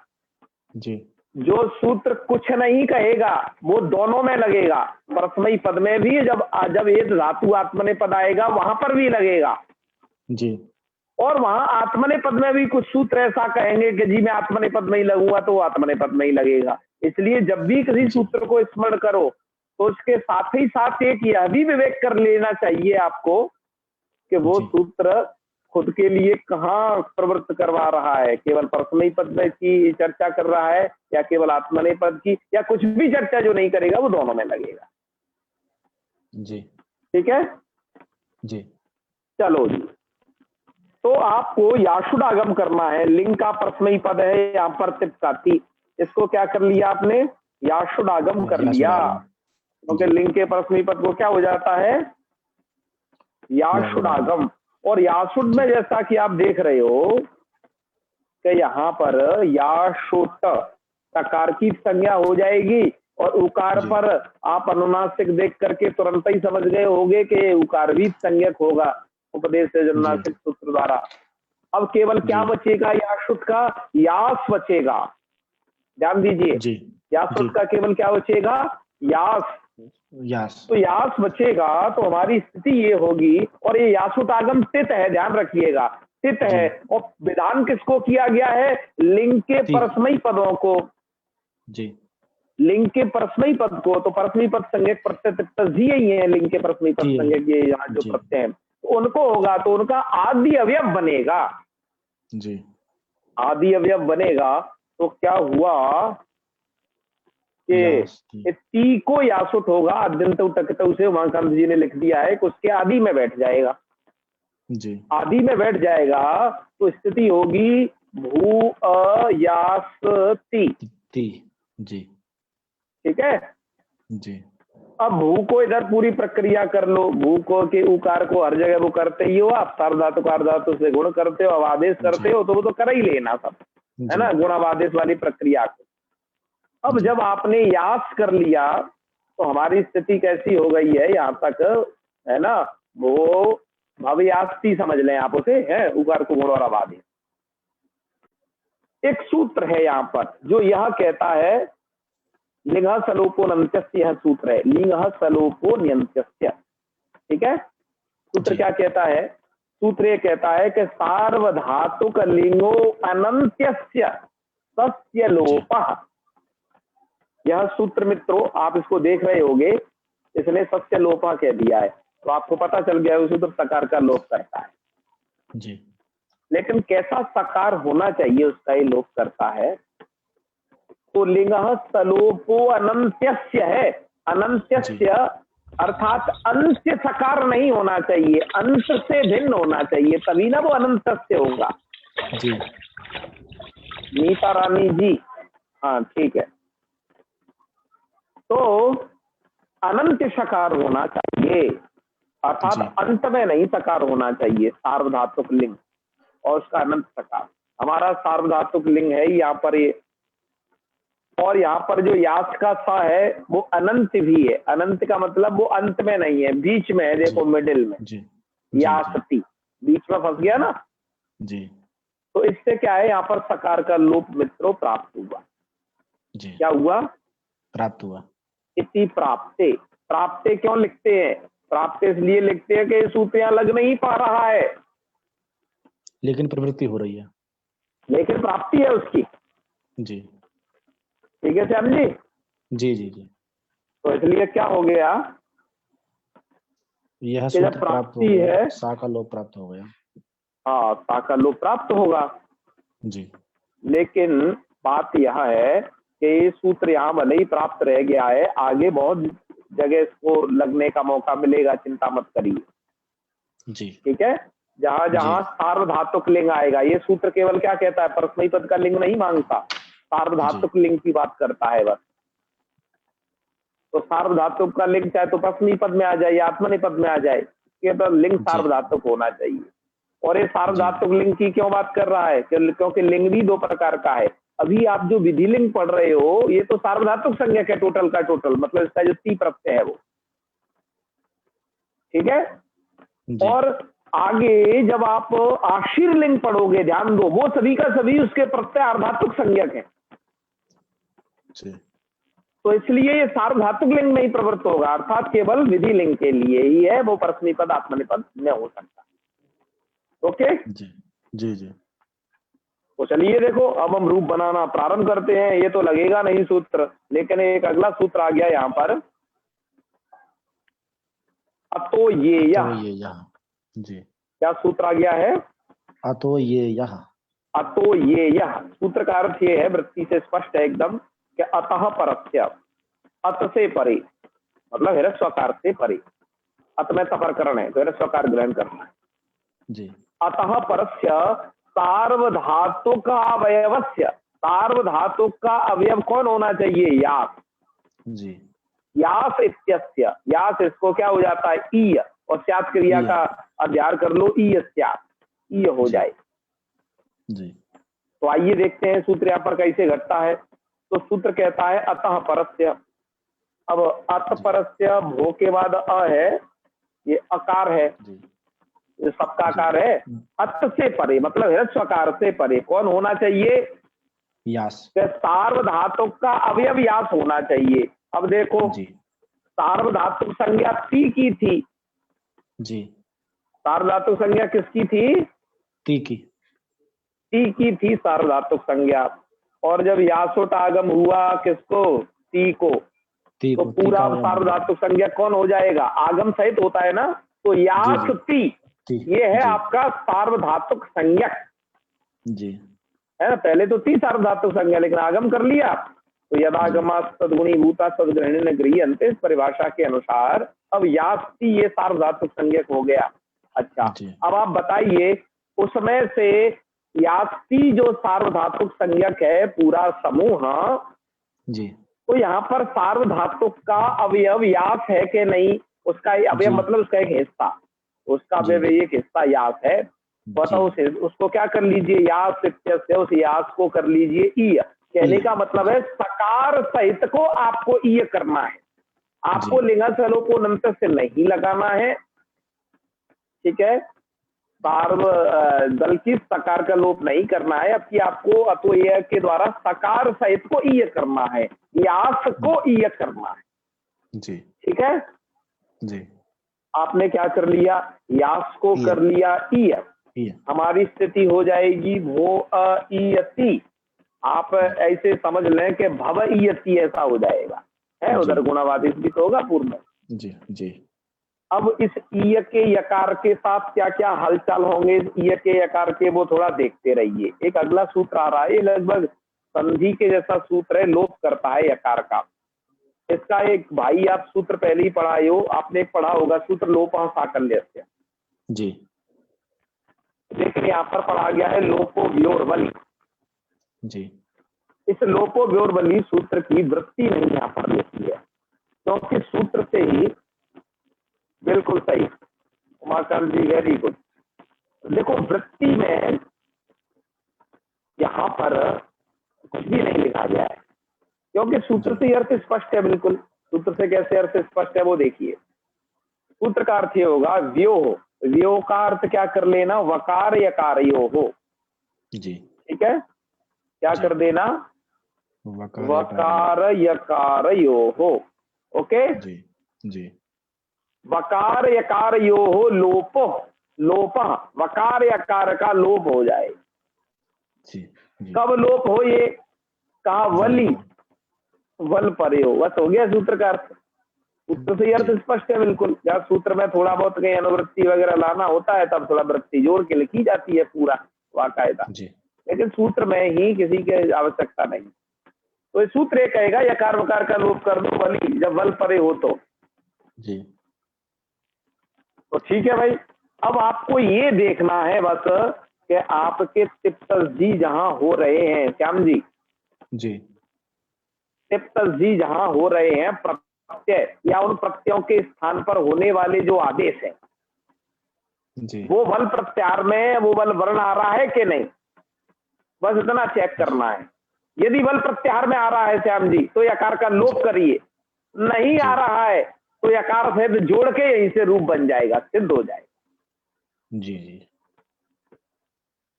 जी, जो सूत्र कुछ नहीं कहेगा वो दोनों में लगेगा, परस्मयी पद में भी, जब एक धातु आत्मनेपद आएगा वहां पर भी लगेगा जी, और वहां आत्मनेपद में भी कुछ सूत्र ऐसा कहेंगे कि जी मैं आत्मनेपद में ही लगूंगा, तो वो आत्मनेपद में ही लगेगा। इसलिए जब भी किसी सूत्र को स्मरण करो तो उसके साथ ही साथ एक यह भी विवेक कर लेना चाहिए आपको कि वो सूत्र खुद के लिए कहाँ प्रवृत्त करवा रहा है, केवल परस्मयी पद में की चर्चा कर रहा है या केवल आत्मनेपद की, या कुछ भी चर्चा जो नहीं करेगा वो दोनों में लगेगा। जी, ठीक है जी, चलो जी। तो आपको याशुडागम करना है। लिंग का परस्मयी पद है यहाँ पर तिपकाती, इसको क्या कर लिया आपने, याशुडागम कर लिया। क्योंकि लिंग के परस्मयी पद को क्या हो जाता है, याशुडागम। और याशुड में जैसा कि आप देख रहे हो कि यहाँ पर याशुट सकार की संज्ञा हो जाएगी और उकार पर आप अनुनासिक देख करके तुरंत ही समझ गए होंगे कि उकार भी संज्ञक होगा उपदेश से अनुनासिक सूत्र द्वारा। अब केवल क्या बचेगा याशुट का, यास बचेगा। ध्यान दीजिए, याशुट का केवल क्या बचेगा, यास। तो यास बचेगा तो हमारी स्थिति ये होगी, और ये यासुटागम तित है, ध्यान रखिएगा, तित है। और विधान किसको किया गया है, लिंग के परस्मयी पदों को, लिंग के परस्मयी पद को। तो परस्मयी पद संज्ञक प्रत्यय ही है, लिंग के परस्मयी पद संज्ञक ये यहाँ जो प्रत्यय है तो उनको होगा, तो उनका आदि अवयव बनेगा। आदि अवयव बनेगा तो क्या हुआ कि यास्ती। ती को यासुट होगा, अद्यंत टकत उसे उमाकांत जी ने लिख दिया है कि उसके आदि में बैठ जाएगा। जी आदि में बैठ जाएगा तो स्थिति होगी भू अयास्ती। ती। जी ठीक है। जी अब भू को इधर पूरी प्रक्रिया कर लो, भू को के उकार को हर जगह वो करते ही हो, आप सार्वधातु कार्धातु से गुण करते हो, अब आदेश करते हो, तो वो तो कर ही लेना सब, है जी ना, गुणावादेश वाली प्रक्रिया को। अब जी जब आपने यास कर लिया तो हमारी स्थिति कैसी हो गई है यहाँ तक, है ना, वो भवयास्ती समझ लें आप उसे, है, उकार को गुण और आवादेश। एक सूत्र है यहाँ पर जो यह कहता है लिंग सलोपो नंत्यस्य, यह सूत्र है लिंग सलोपो न्यंत्यस्य। ठीक है। सूत्र जी क्या कहता है? सूत्र ये कहता है कि सार्वधातुक लिंगो अनंत्यस्य तस्य लोपः। यह सूत्र मित्रों आप इसको देख रहे होंगे, इसने सत्य लोपा कह दिया है, तो आपको पता चल गया है सूत्र सकार का लोप करता है। जी लेकिन कैसा सकार होना चाहिए उसका ये लोप करता है? तो लिंग सलोपो अनंत्यस्य है, अनंत्यस्य अर्थात अंत्य सकार नहीं होना चाहिए, अंत से भिन्न होना चाहिए, तभी ना वो अनंतस्य होगा। जी नीता रानी जी, हाँ ठीक है। तो अनंत सकार होना चाहिए, अर्थात जी अंत में नहीं सकार होना चाहिए सार्वधातुक लिंग, और उसका अनंत सकार। हमारा सार्वधातुक लिंग है यहाँ पर ये, और यहाँ पर जो यास का सा है वो अनंत भी है। अनंत का मतलब वो अंत में नहीं है, बीच में है, देखो मिडिल में, जी यासती, बीच में फंस गया ना। जी तो इससे क्या है, यहाँ पर सकार का लोप मित्रों प्राप्त हुआ। जी क्या हुआ? प्राप्त हुआ। इति प्राप्ते। प्राप्ते क्यों लिखते हैं? प्राप्ते इसलिए लिखते हैं कि ये सूत्र यहाँ लग नहीं पा रहा है, लेकिन प्रवृत्ति हो रही है। लेकिन प्राप्ति है उसकी। जी ठीक है श्याम जी। जी जी जी तो इसलिए क्या हो गया, यह कि जब सूत्र प्राप्त हो प्राप्ति गया, है, सा का लोप प्राप्त हो गया। हाँ सा का लोप प्राप्त होगा। जी लेकिन बात यह है कि ये सूत्र यहाँ भले ही प्राप्त रह गया है, आगे बहुत जगह इसको लगने का मौका मिलेगा, चिंता मत करिए। जी ठीक है। जहां जहां सार्वधातुक लिंग आएगा, ये सूत्र केवल क्या कहता है, परस्मयी पद का लिंग नहीं मांगता, सार्वधातुक लिंग की बात करता है बस। तो सार्वधातुक का लिंग चाहे तो परस्मयी पद में आ जाए या आत्मनेपद में आ जाए, तो लिंग सार्वधातुक होना चाहिए। और ये सार्वधातुक लिंग की क्यों बात कर रहा है? क्योंकि लिंग भी दो प्रकार का है। अभी आप जो विधि लिंग पढ़ रहे हो ये तो सार्वधातुक संज्ञक है, टोटल का टोटल, मतलब इसका जो ती प्रत्यय है वो। ठीक है। जी और आगे जब आप आशीर लिंग पढ़ोगे, ध्यान दो, वो सभी का सभी उसके प्रत्यय अर्धातुक संज्ञक है। जी तो इसलिए ये सार्वधातुक लिंग में ही प्रवृत्त होगा, अर्थात केवल विधि लिंग के लिए ही है, वो परस्मैपद आत्मनेपद में हो सकता है। ओके जी जी जी तो चलिए देखो, अब हम रूप बनाना प्रारंभ करते हैं। ये तो लगेगा नहीं सूत्र, लेकिन एक अगला सूत्र आ गया यहाँ पर, अतो ये तो यह। ये यहाँ। जी क्या सूत्र आ गया है? अतो ये यहाँ। अतो ये यह। सूत्र का अर्थ ये है, वृत्ति से स्पष्ट है एकदम, कि अतः परस्य, अत से परे, मतलब हिरस्वकार से परे। अत में तपरकरण है तो हिरस्वकार ग्रहण करना है। जी अतः परस्य सार्वधातुक अवयवस्य। सार्वधातुक का अवयव कौन होना चाहिए? यास। जी यास इत्यस्य, यास इसको क्या हो जाता है? ईय, और स्यात् क्रिया का अध्यार कर लो, ईय स्यात्, ईय हो जाए। जी तो आइए देखते हैं सूत्र यहाँ पर कैसे घटता है। तो सूत्र कहता है अतः परस्य। अब अत परस्य, भो के बाद अ है, ये अकार है, जी ये सबका आकार है। अत से परे मतलब हिरस्वकार से परे कौन होना चाहिए? यास। सार्वधातुक का अवयव यास होना चाहिए। अब देखो, जी सार्वधातुक संज्ञा ती की थी। जी सार्वधातुक संज्ञा किसकी थी? ती की। ती की थी सार्वधातुक संज्ञा। और जब यासोट आगम हुआ किसको? ती को। ती तो को। ती पूरा का अवयव सार्वधातुक संज्ञा कौन हो जाएगा? आगम सहित होता है ना, तो यास जी, ती, ती। ये है जी आपका सार्वधातुक संज्ञक। जी है ना। पहले तो थी सार्वधातुक संज्ञा, लेकिन आगम कर लिया तो यदागमा सद्गुणीभूता सद्ग्रहण गृह्यन्ते, इस परिभाषा के अनुसार अब यास्ति ये सार्वधातुक संज्ञक हो गया। अच्छा, जी अब आप बताइए उसमें से यास्ति जो सार्वधातुक संज्ञक है पूरा समूह, जी तो यहाँ पर सार्वधातुक का अवयव यास है कि नहीं? उसका अवयव जी। मतलब उसका एक हिस्सा, उसका जी। अवयव एक हिस्सा यास है। बताओ जी उसको क्या कर लीजिए, यास इत्यस्य, उस यास को कर लीजिए ईय। कहने का मतलब है सकार सहित को आपको ईय करना है, आपको जी लिंगलोपोनंत से नहीं लगाना है। ठीक है, सार्व दल की सकार का लोप नहीं करना है, अब कि आपको अतोय के द्वारा सकार सहित को ईय करना है, यास को ईय करना है। जी ठीक है, जी। आपने क्या कर लिया, यास को ईय। कर लिया ईय। ईय। हमारी स्थिति हो जाएगी भो ईयति। आप ऐसे समझ लें कि भव ईयति ऐसा हो जाएगा, है उधर गुणावादी भी तो होगा पूर्व में। जी जी। अब इस ईय के यकार के साथ क्या क्या हलचल होंगे इस ईय के यकार के, वो थोड़ा देखते रहिए। एक अगला सूत्र आ रहा है, लगभग संधि के जैसा सूत्र है, लोप करता है यकार का। इसका एक भाई आप सूत्र पहले ही पढ़ाए हो, आपने एक पढ़ा होगा सूत्र लोप साकल्य से। जी लेकिन यहाँ पर पढ़ा गया है लोपो व्योरवली। जी। इस लोपो व्योरवली सूत्र की वृत्ति नहीं यहाँ पर लिखी है, क्योंकि सूत्र से ही बिल्कुल सही उमाकांत जी, वेरी गुड। देखो वृत्ति में यहाँ पर कुछ भी नहीं लिखा गया है, क्योंकि सूत्र से अर्थ स्पष्ट है। बिल्कुल सूत्र से कैसे अर्थ स्पष्ट है वो देखिए। सूत्र का अर्थ ये होगा व्योह, व्योह का अर्थ क्या कर लेना, वकार यकार यो हो। जी। ठीक है, क्या जी। कर देना, वकार यकार यो हो। ओके, जी जी। वकार यकार यो हो लोप, लोप वकार यकार का लोप हो जाए। जी जी। कब लोप हो, ये कहा वली, वल परे हो, बस हो गया सूत्र का अर्थ। सूत्र से अर्थ स्पष्ट है बिल्कुल। जब सूत्र में थोड़ा बहुत कहीं अनुवृत्ति वगैरह लाना होता है तब थोड़ा वृत्ति जोड़ के लिखी जाती है पूरा वाकायदा, लेकिन सूत्र में ही किसी की आवश्यकता नहीं। तो ये सूत्र ये कहेगा यकार वकार का लोप कर दो वली, जब वल परे हो तो। जी। तो ठीक है भाई, अब आपको ये देखना है बस कि आपके तिप्तस जी जहां हो रहे हैं, श्याम जी जी, तिप्तस जी जहां हो रहे हैं, प्रत्यय या उन प्रत्ययों के स्थान पर होने वाले जो आदेश है जी। वो वल प्रत्यार में वो वल वर्ण आ रहा है कि नहीं, बस इतना चेक करना है। यदि वल प्रत्याहार में आ रहा है श्याम जी तो यकार का लोप करिए, नहीं आ रहा है तो यकार से जोड़ के यहीं से रूप बन जाएगा, सिद्ध हो जाएगा। जी जी।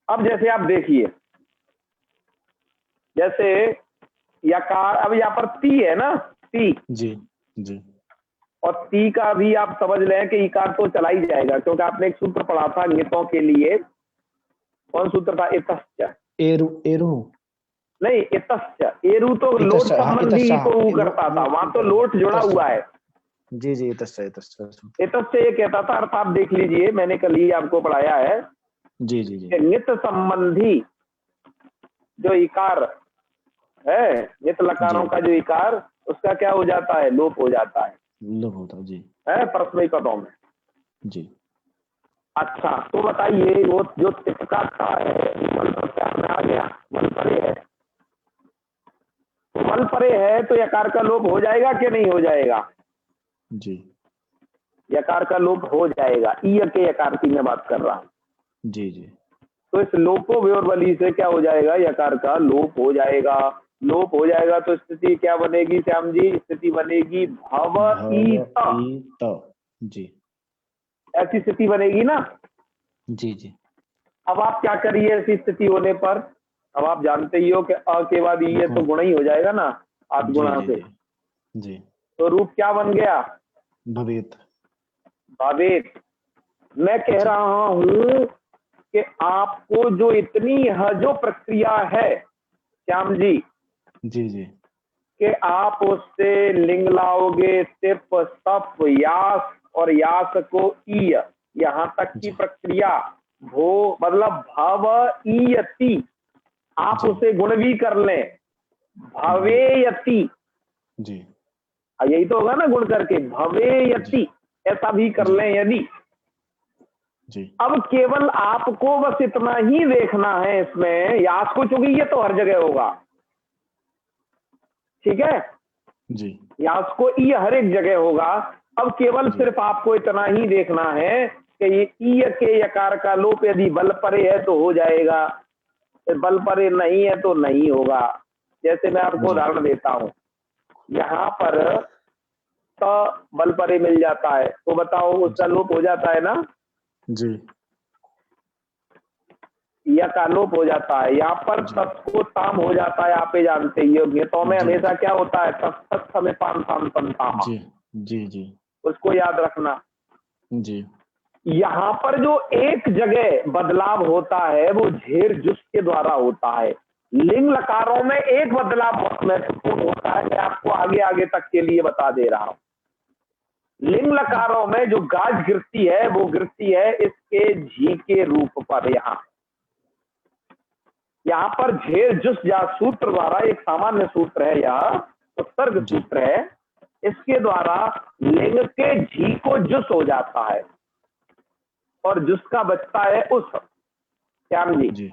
अब जैसे आप देखिए, जैसे यकार, अब यहाँ पर ती है ना, ती, जी जी। और ती का भी आप समझ लें कि इकार तो चला ही जाएगा, क्योंकि आपने एक सूत्र पढ़ा था नियतों के लिए। कौन सूत्र था, इतश्च, एरु, एरु नहीं इतश्च, एरु तो लोट संबंधी को करता था, वहां तो लोट जुड़ा हुआ है। जी जी। इतश्च ये कहता था, अर्थात देख लीजिए मैंने कल ही आपको पढ़ाया है जी जी जी। नित संबंधी जो इकार है, नित लकारों का जो इकार, उसका क्या हो जाता है, लोप हो जाता है, लोप होता जी है परस्मयी पदों में। जी। अच्छा, तो बताइए वो जो तिपका का है वल प्रत्याहार में आ गया, वल परे है, तो वल परे है तो यकार का लोप हो जाएगा कि नहीं हो जाएगा? जी। यकार का लोप हो जाएगा, ईय के यकार की मैं बात कर रहा हूं। जी जी। तो इस लोपो व्योरवली से क्या हो जाएगा, यकार का लोप हो जाएगा। लोप हो जाएगा तो स्थिति क्या बनेगी श्याम जी, स्थिति बनेगी भव ईत, जी। ऐसी स्थिति बनेगी ना। जी जी। अब आप क्या करिए ऐसी स्थिति होने पर, अब आप जानते ही हो कि अ के बाद ये तो गुणा ही हो जाएगा ना, आठ गुणा से। जी। तो रूप क्या बन गया, भवेत, भवेत। मैं कह रहा हूं कि आपको जो इतनी जो प्रक्रिया है श्याम जी, जी जी, कि आप उससे लिंग लाओगे, तिप सप यास और यास को ईय, यहां तक की प्रक्रिया भो मतलब भव ईयति, आप जी। उसे गुण भी कर लें, भवेयति, जी यही तो होगा ना, गुण करके भवेयति, ऐसा भी कर जी। लें यदि। जी अब केवल आपको बस इतना ही देखना है इसमें, याद को, चूंकि ये तो हर जगह होगा, ठीक है, जी याद को ई हर एक जगह होगा। अब केवल जी। सिर्फ आपको इतना ही देखना है कि ये ई के यकार का लोप यदि बल परे है तो हो जाएगा, बल परे नहीं है तो नहीं होगा। जैसे मैं आपको जी। उदाहरण देता हूं, यहाँ पर तो बल परे मिल जाता है, तो बताओ उसका लोप हो जाता है ना, जी या का लोप हो जाता है। यहाँ पर जी। तत् को ताम हो जाता है, आप ही जानते ही होंगे। तो में जी हमेशा क्या होता है, तत् समय पान ताम तामा, जी जी। जी उसको याद रखना। जी यहाँ पर जो एक जगह बदलाव होता है वो झेर जुस के द्वारा होता है। लिंग लकारों में एक बदलाव बहुत महत्वपूर्ण होता है, मैं आपको आगे आगे तक के लिए बता दे रहा हूं। लिंग लकारों में जो गाज गिरती है वो गिरती है इसके झी के रूप पर। यहाँ पर झेर जुस या सूत्र द्वारा, एक सामान्य सूत्र है, यह उत्सर्ग जी। सूत्र है, इसके द्वारा लिंग के झी को जुस हो जाता है और जुस का बचता है उस। श्याम जी, जी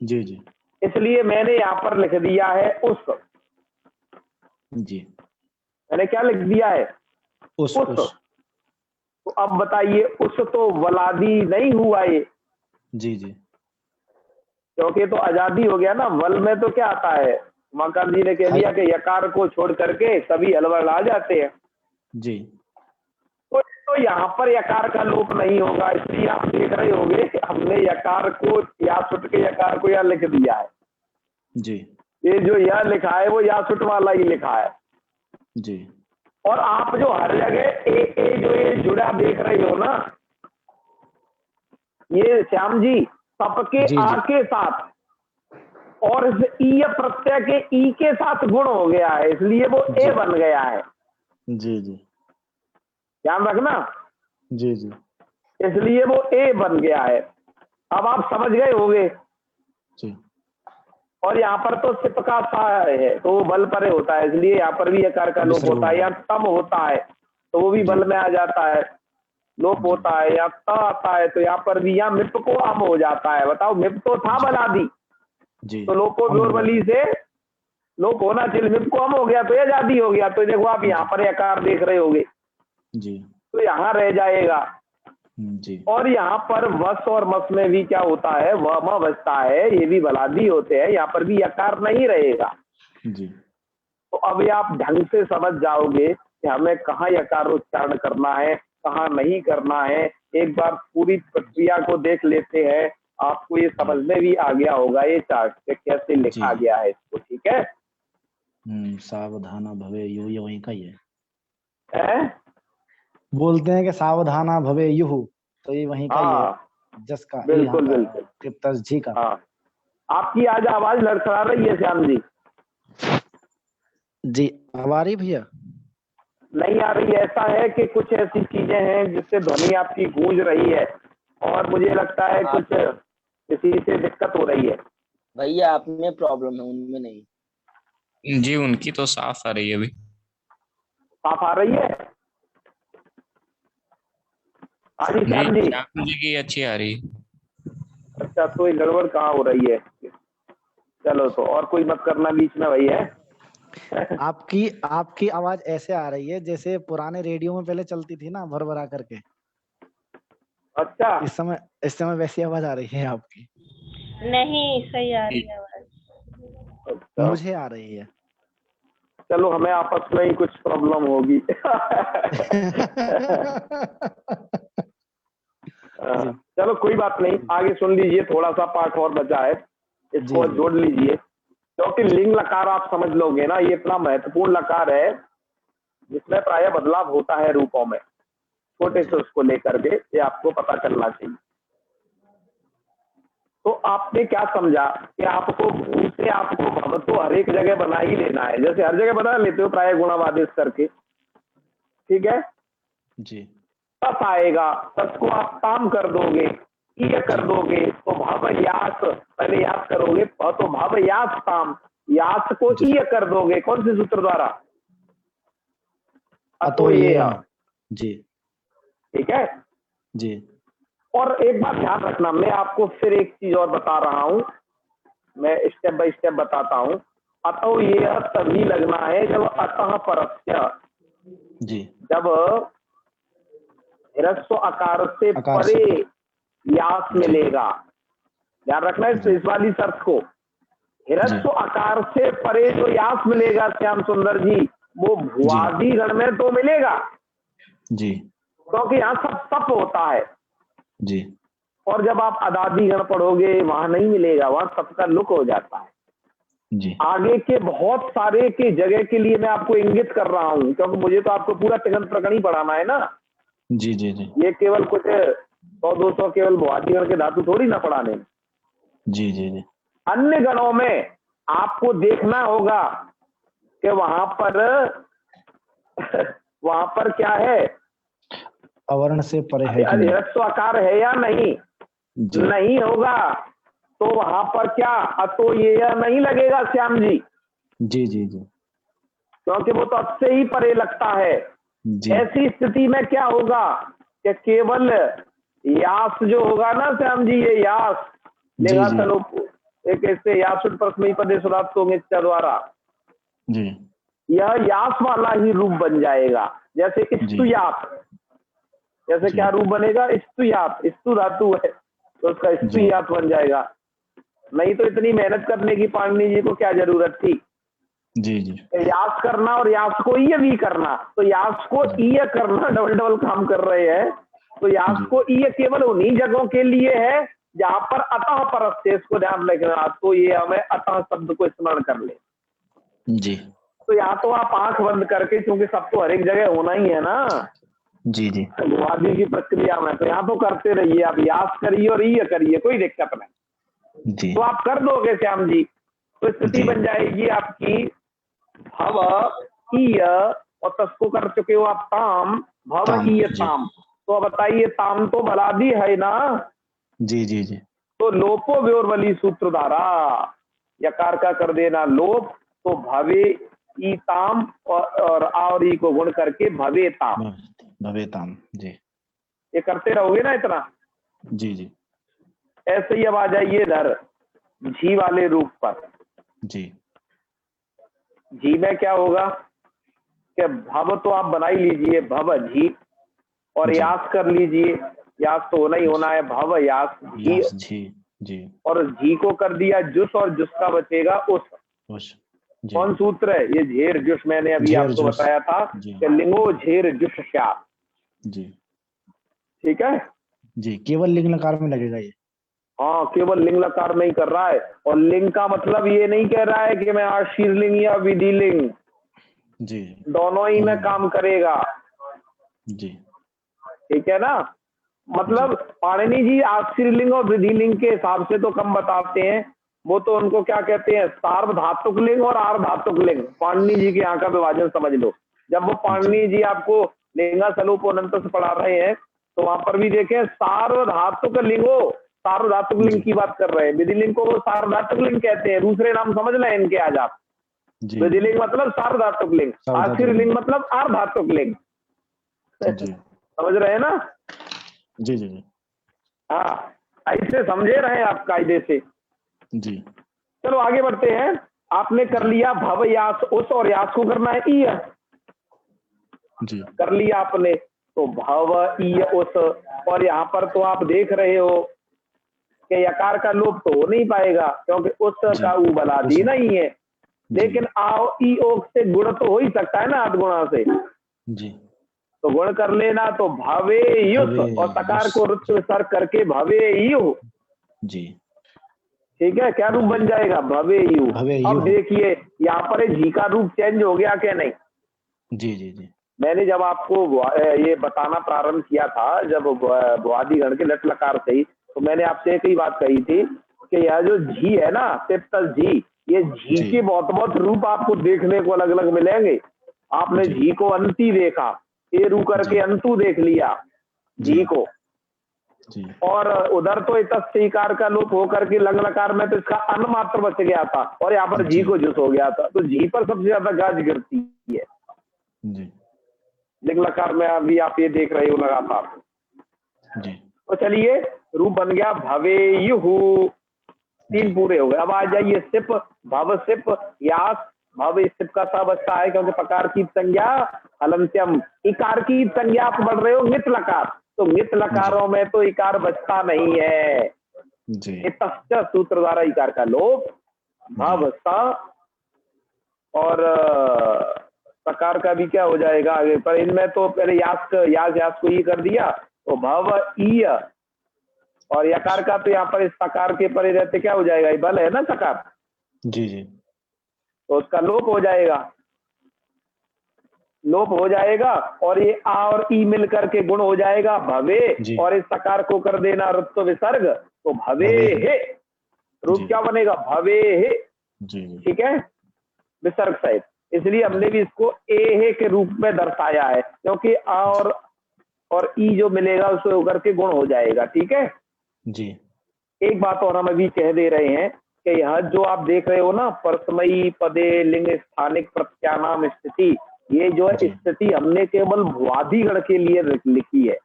जी। जी इसलिए मैंने यहाँ पर लिख दिया है उस। जी। मैंने क्या लिख दिया है, उस। तो अब बताइए, उस तो वलादी नहीं हुआ ये, जी जी क्योंकि तो आजादी हो गया ना। वल में तो क्या आता है, मकर जी ने कह दिया कि यकार को छोड़ करके सभी अलवर आ जाते हैं। जी तो यहाँ पर यकार का लोप नहीं होगा, इसलिए आप देख रहे होंगे कि हमने यकार को या सुट के यकार को यह लिख दिया है। जी ये जो यह लिखा है वो या सुट वाला ही लिखा है। जी। और आप जो हर जगह ए जो ये जुड़ा देख रहे हो ना, ये श्याम जी सबके जी, आ जी। के साथ और इस ई प्रत्यय के ई के साथ गुण हो गया है, इसलिए वो ए जी। बन गया है। जी जी ध्यान रखना, जी जी इसलिए वो ए बन गया है। अब आप समझ गए होंगे। जी। और यहाँ पर तो सिप का सा है तो वो बल परे होता है, इसलिए यहाँ पर भी यकार का लोप विसर्ग होता है। या तम होता है तो वो भी जी। बल में आ जाता है, लोप जी। होता है। या त आता है तो यहाँ पर भी, यहाँ मिप को अम हो जाता है। बताओ, मिप तो था जी। बलादी, जी। तो लोको हम बोला। बली से लोप होना चाहिए, मिप को अम हो गया तो आजादी हो गया। तो देखो आप यहाँ पर यकार देख रहे होगे, जी तो यहाँ रह जाएगा। जी और यहाँ पर वस और मस में भी क्या होता है, व म बचता है, ये भी बलादी होते हैं, यहाँ पर भी यकार नहीं रहेगा। जी तो अब ये आप ढंग से समझ जाओगे कि हमें कहाँ यकार उच्चारण करना है, कहाँ नहीं करना है। एक बार पूरी प्रक्रिया को देख लेते हैं, आपको ये समझ में भी आ गया होगा ये चार्ट पे कैसे लिखा जी। गया है इसको, ठीक है। सावधाना भवे यू, ये वहीं का ही है। हैं? बोलते हैं कि सावधाना भवे युहु, तो ये वहीं का ही है। हाँ, जस का ये यहाँ बिल्कुल का बिल्कुल। तिप्तस जी का। हाँ, आपकी आज आवाज लड़खड़ा रही है श्याम जी। जी अब आ रही भैया? नहीं आ रही, ऐसा है कि कुछ ऐसी चीजें हैं जिससे ध्वनि आपकी गूंज रही है और मुझे लगता है कुछ किसी से दिक्कत हो रही है। भैया आप में प्रॉब्लम है, उनमें नहीं। जी उनकी तो साफ आ रही है अभी। साफ आ रही है? हाँ जी श्याम जी। श्याम जी की अच्छी आ रही है। अच्छा, तो ये गड़बड़ कहाँ हो रही है? चलो, तो और कोई मत करना बीच में भाई है। आपकी आपकी आवाज ऐसे आ रही है जैसे पुराने रेडियो में पहले चलती थी ना, भर भरा करके। अच्छा, इस समय वैसी आवाज आ रही है आपकी। नहीं, सही आ रही है आवाज। अच्छा, मुझे आ रही है। चलो हमें आपस में ही कुछ प्रॉब्लम होगी। चलो कोई बात नहीं, आगे सुन लीजिए, थोड़ा सा पाठ और बचा है, इसको जी। जोड़ लीजिए। क्योंकि लिंग लकार आप समझ लोगे ना, ये इतना महत्वपूर्ण लकार है जिसमें प्राय बदलाव होता है रूपों में, छोटे से उसको लेकर के, ये आपको पता चलना चाहिए। तो आपने क्या समझा कि आपको भू से आपको भव तो हर एक जगह बना ही लेना है, जैसे हर जगह बना लेते हो प्राय गुणावादेश करके, ठीक है। जी तस आएगा, तस को आप ताम कर दोगे, ईय कर दोगे तो भव यास, पहले यास करोगे तो भव यास ताम, यास को ईय कर दोगे कौन से सूत्र द्वारा? अतो ये, जी ठीक है जी और एक बात ध्यान रखना, मैं आपको फिर एक चीज और बता रहा हूं, मैं स्टेप बाय स्टेप बताता हूं। अतो ये तभी लगना है जब अतः परस्य, जी जब ह्रस्व आकार से आकार से परे यास मिलेगा। ध्यान रखना है इस वाली शर्त को, ह्रस्व आकार से परे जो यास मिलेगा श्याम सुंदर जी, वो भुआदि गण में तो मिलेगा, जी क्योंकि यहाँ सब तप होता है। जी और जब आप अदादि गण पढ़ोगे वहां नहीं मिलेगा, वहां सबका लुक हो जाता है। जी आगे के बहुत सारे की जगह के लिए मैं आपको इंगित कर रहा हूं, क्योंकि मुझे तो आपको पूरा तिगन प्रकरण ही पढ़ाना है ना। जी जी जी ये केवल कुछ 100-200 केवल भुआदि गण के धातु थोड़ी ना पढ़ाने। जी जी जी अन्य गणों में आपको देखना होगा कि वहां पर क्या है, अवर्ण से परे है कि नहीं? ह्रस्व आकार है या नहीं, जी नहीं होगा तो वहां पर क्या अतो ये नहीं लगेगा श्याम जी, जी जी जी क्योंकि वो तो अब से ही परे लगता है। जी ऐसी स्थिति में क्या होगा कि केवल यास जो होगा ना श्याम जी, ये यास जी लेगा जी चलो एक ऐसे यासुट प्रश्न पदे सुरात्सों द्वारा जी यह यास वाला ही रूप बन जाएगा। जैसे स्तुयात, जैसे जी। क्या रूप बनेगा, स्तुयात, स्तु धातु है तो उसका स्तुयात बन जाएगा। नहीं तो इतनी मेहनत करने की पाणिनि जी को क्या जरूरत थी। जी जी यास करना और यास को ईय भी करना, तो यास को ईय करना डबल डबल काम कर रहे हैं। तो यास को ईय केवल उन्हीं जगहों के लिए है जहां पर अतः परस्य, इसको ध्यान रखना। तो ये हमें अतः शब्द को स्मरण कर ले। जी तो या तो आप आंख बंद करके, क्योंकि सब तो हर एक जगह होना ही है ना जी जी भुआदि की प्रक्रिया में, तो यहाँ तो करते रहिए, आप यास करिए और ईय करिए, कोई दिक्कत नहीं। जी तो आप कर दोगे श्याम जी, तो स्थिति जी। बन जाएगी आपकी भव ईय, और तस्को कर चुके हो आप ताम, भव ताम, ईय जी। ताम। तो अब बताइए ताम तो बलादी है ना, जी जी जी तो लोपो व्योरवली सूत्र द्वारा यकार का कर देना लोप, तो भवे ई ताम और और ई को गुण करके भवे ताम। भवेताम, जी ये करते रहोगे ना इतना। जी जी ऐसे ही अब आ जाइए इधर झी वाले रूप पर। जी झी में क्या होगा कि भव तो आप बना ही लीजिए, भव झी, और जी। यास कर लीजिए, यास तो होना ही होना है, भव यास झी, यास जी जी और झी को कर दिया जुस, और जुस का बचेगा उस। जी कौन सूत्र है ये? झेर जुस, मैंने अभी झेर आपको जुस, बताया था जी। कि लिंगो झेर जुस श्या, जी ठीक है। जी केवल लिंग लकार में लगेगा ये। हाँ, केवल लिंग लकार नहीं कर रहा है, और लिंग का मतलब ये नहीं कह रहा है कि मैं आशीर्लिंग या विधिलिंग, जी दोनों ही में काम करेगा, जी ठीक है ना। मतलब पाणिनि जी आशीर्लिंग और विधिलिंग के हिसाब से तो कम बताते हैं, वो तो उनको क्या कहते हैं, सार्वधातुक लिंग और आर्धातुक लिंग। पाणिनि जी के यहाँ का विभाजन समझ लो। जब वो पाणिनि जी आपको लिंगा सलोप अनंत से पढ़ा रहे हैं, तो वहां पर भी देखें सार्वधातुक लिंगो, सार्वधातुक लिंग की बात कर रहे हैं। विधिलिंग को वो सार्वधातुक लिंग कहते हैं, दूसरे नाम समझ लें इनके आज आप। जी विधिलिंग मतलब सार्वधातुक लिंग, आशीर्लिंग मतलब आर्धातुक लिंग, जी समझ रहे हैं ना। जी जी जी हाँ, ऐसे समझे रहे आप कायदे से। जी चलो आगे बढ़ते हैं। आपने कर लिया भव यास उस, और यास को करना है ईय, जी कर लिया आपने, तो भव ईय उस। और यहाँ पर तो आप देख रहे हो कि यकार का लोप तो हो नहीं पाएगा, क्योंकि उस का ऊ बलादी नहीं है। लेकिन आओ ई ओक से गुण तो हो ही सकता है ना, अधगुणा से, जी तो गुण कर लेना, तो भवे युस, और सकार को रुत्व विसर्ग करके भवे यु, जी ठीक है। क्या रूप बन जाएगा? भवे यु। भवे यु। अब देखिए यहाँ पर जी का रूप चेंज हो गया क्या नहीं? जी जी जी मैंने जब आपको ये बताना प्रारंभ किया था, जब भुआदि गण के लट लकार से ही, तो मैंने आपसे एक ही बात कही थी कि यह जो झी है ना, तिप्तस झी, ये झी के बहुत बहुत रूप आपको देखने को अलग अलग मिलेंगे। आपने झी को अंती देखा, ए रू करके अंतु देख लिया झी को, जी और उधर तो इतस्य इकार का लोप होकर के लंग लकार में तो इसका अन मात्र बच गया था और यहाँ पर जी को जुस हो गया था, तो जी पर सबसे ज्यादा गाज गिरती है जी लिंग लकार में। अभी आप ये देख रहे हो लगातार। जी तो चलिए रूप बन गया भवेयुहु, 3 पूरे हो गए। अब आ जाइए सिप, भव सिप यास। भव इस सिप का सा बचता है क्योंकि पकार की संज्ञा हलंत्यम, इकार की संज्ञा आप बढ़ रहे हो मित लकार, तो मित लकारों में तो इकार बचता नहीं है। जी इतश्च सूत्र द्वारा इकार का लोप, भव सा और सकार का भी क्या हो जाएगा आगे पर। इनमें तो पहले यास को ये कर दिया तो भव ईय, और यकार का तो यहाँ पर इस सकार के परे रहते क्या हो जाएगा, ये बल है ना सकार, जी जी तो उसका लोप हो जाएगा, लोप हो जाएगा। और ये आ और ई मिल करके गुण हो जाएगा भवे, जी। और इस सकार को कर देना रुत्व विसर्ग, तो भवे हे, रूप जी। क्या बनेगा भवे हे, जी जी ठीक है, विसर्ग सहित। इसलिए हमने भी इसको ए हे के रूप में दर्शाया है क्योंकि आ और ई जो मिलेगा उसको होकर के गुण हो जाएगा, ठीक है। जी एक बात और हम अभी कह दे रहे हैं कि यह जो आप देख रहे हो ना परस्मयी पदे लिंग स्थानिक प्रत्यानाम स्थिति, ये जो है जी। स्थिति हमने केवल भुआदिगण के लिए लिखी है,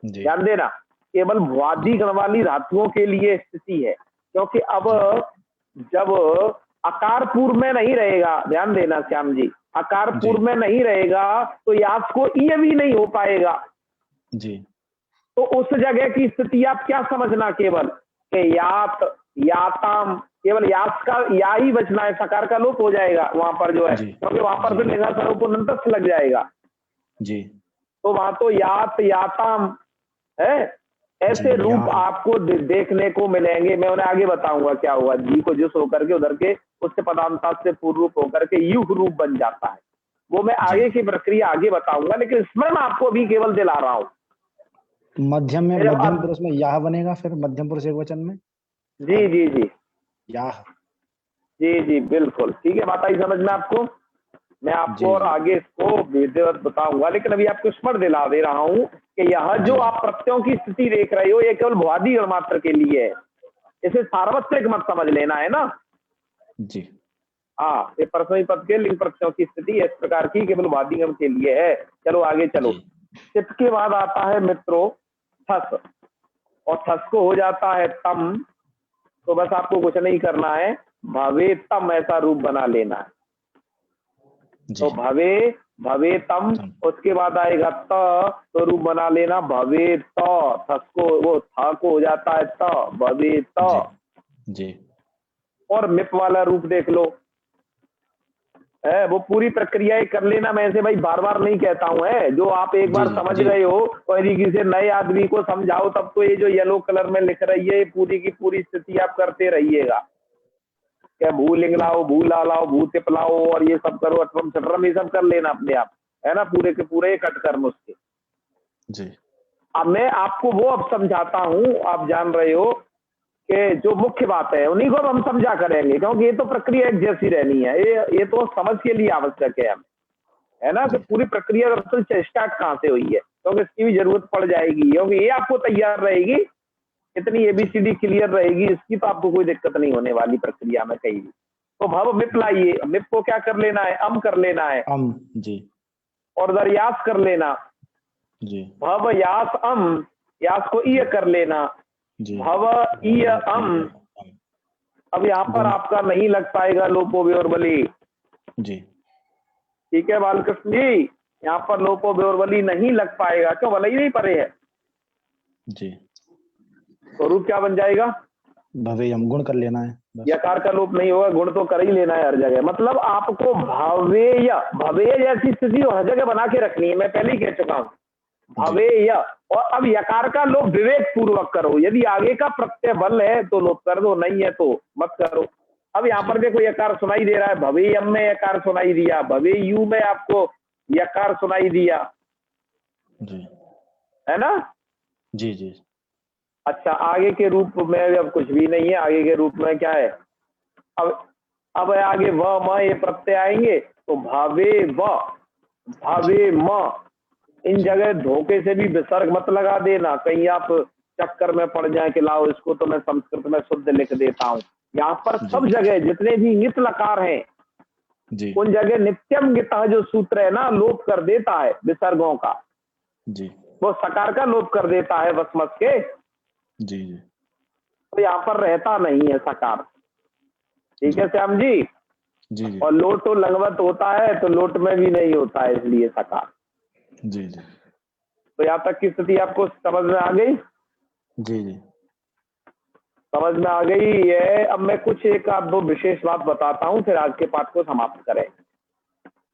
जी ध्यान देना, केवल भुआदिगण वाली धातुओं के लिए स्थिति है। क्योंकि अब जब आकार पूर्व में नहीं रहेगा, ध्यान देना श्याम जी, आकार जी। पूर्व में नहीं रहेगा तो यास को ई भी नहीं हो पाएगा। जी तो उस जगह की स्थिति आप क्या समझना, केवल कि यात याताम, केवल यास का या ही बचना है, सकार का लोप हो जाएगा वहां पर जो है, जी। क्योंकि वहां पर जी। फिर लिंगा स्वरूप लग जाएगा, जी तो वहां तो यात याताम है। ऐसे जी, रूप यहाँ। आपको देखने को मिलेंगे, मैं उन्हें आगे बताऊंगा क्या हुआ, जी को जुस होकर के उधर के उससे पदांता से पूर्व रूप होकर के युग रूप बन जाता है, वो मैं जी। आगे की प्रक्रिया आगे बताऊंगा, लेकिन स्मरण आपको अभी केवल दिला रहा हूं। मध्यम में, मेरे मध्यम अब- पुरुष में याह बनेगा, फिर मध्यम पुरुष एक वचन में जी जी जी याह। जी जी बिल्कुल ठीक है, बात आई समझ में आपको। मैं आपको जी, और जी। आगे इसको विधिवत बताऊंगा, लेकिन अभी आपको स्मरण दिला दे रहा हूं कि यह जो जी। आप प्रत्ययों की स्थिति देख रहे हो ये केवल भुआदी गण मात्र के लिए है, इसे सार्वत्रिक मत समझ लेना है ना। जी हाँ, ये परस्मयी पद के लिंग प्रत्ययों की स्थिति इस प्रकार की केवल वादिगम के लिए है। चलो आगे चलो। जी। चित के बाद आता है मित्रों थस, और थस को हो जाता है तम, तो बस आपको कुछ नहीं करना है, भवे तम ऐसा रूप बना लेना है। जी तो भवे भवे तम, उसके बाद आएगा त, तो रूप बना लेना भवे त, थस को वो था को हो जाता है त, भवे त। जी और मिप वाला रूप देख लो, है वो पूरी प्रक्रिया कर लेना, मैं ऐसे भाई बार बार नहीं कहता हूं, है जो आप एक बार जी, समझ जी। गए हो और किसी नए आदमी को समझाओ तब तो ये जो येलो कलर में लिख रही है ये पूरी की पूरी स्थिति आप करते रहिएगा, क्या भू लिंग लाओ, भू ला लाओ, भू तिप लाओ और ये सब करो, अठरम छठरम ये सब कर लेना अपने आप, है ना, पूरे के पूरे कट कर्म उसके। जी अब मैं आपको वो अब समझाता हूं, आप जान रहे हो कि जो मुख्य बात है उन्हीं को अब हम समझा करेंगे, क्योंकि ये तो प्रक्रिया एक जैसी रहनी है, ये तो समझ के लिए आवश्यक है हमें, है ना, कि पूरी प्रक्रिया स्टार्ट कहाँ से हुई है, क्योंकि इसकी भी जरूरत पड़ जाएगी, क्योंकि ये आपको तैयार रहेगी, इतनी एबीसीडी क्लियर रहेगी, इसकी तो आपको कोई दिक्कत नहीं होने वाली प्रक्रिया में कहीं भी। तो भव मिप लाइए, मिप को क्या कर लेना है, अम कर लेना है, जी और उधर यास कर लेना, जी भव यास अम, यास को ईय कर लेना, जी भव ईय अम। अब यहाँ पर आपका नहीं लग पाएगा लोपो बेओरबली, जी ठीक है बालकृष्ण जी, यहाँ पर लोपो बेओरबली नहीं लग पाएगा, क्यों, भले ही नहीं परे है, जी। तो रूप क्या बन जाएगा, भवे हम गुण कर लेना है बस। यकार का लोप नहीं होगा, गुण तो कर ही लेना है हर जगह, मतलब आपको भावेय भवेय जैसी स्थिति हर जगह बना के रखनी है, मैं पहले ही कह चुका हूँ भवेय। और अब यकार का लोप विवेक पूर्वक करो, यदि आगे का प्रत्यय बल है तो लोप कर दो, नहीं है तो मत करो। अब यहाँ पर देखो यकार सुनाई दे रहा है, भवेयम में यकार सुनाई दिया, भवेयु में आपको यकार सुनाई दिया, जी है ना। जी जी अच्छा, आगे के रूप में अब कुछ भी नहीं है, आगे के रूप में क्या है, अब आगे व म ये प्रत्यय आएंगे, तो भावे व भावे म, इन जगह धोखे से भी विसर्ग मत लगा देना, कहीं आप चक्कर में पड़ जाए कि लाओ इसको तो मैं संस्कृत में शुद्ध लिख देता हूँ। यहाँ पर सब जगह जितने भी नित लकार हैं जी उन जगह नित्यम गितः जो सूत्र है ना लोप कर देता है विसर्गों का, जी वो सकार का लोप कर देता है वसमस के, जी जी तो यहाँ पर रहता नहीं है सकार। ठीक है श्याम जी। जी जी और लोट तो लंगवत होता है तो लोट में भी नहीं होता है इसलिए सकार। जी जी तो यहाँ तक की स्थिति आपको समझ में आ गई? जी जी समझ में आ गई है। अब मैं कुछ एक आप दो विशेष बात बताता हूँ फिर आज के पाठ को समाप्त करें।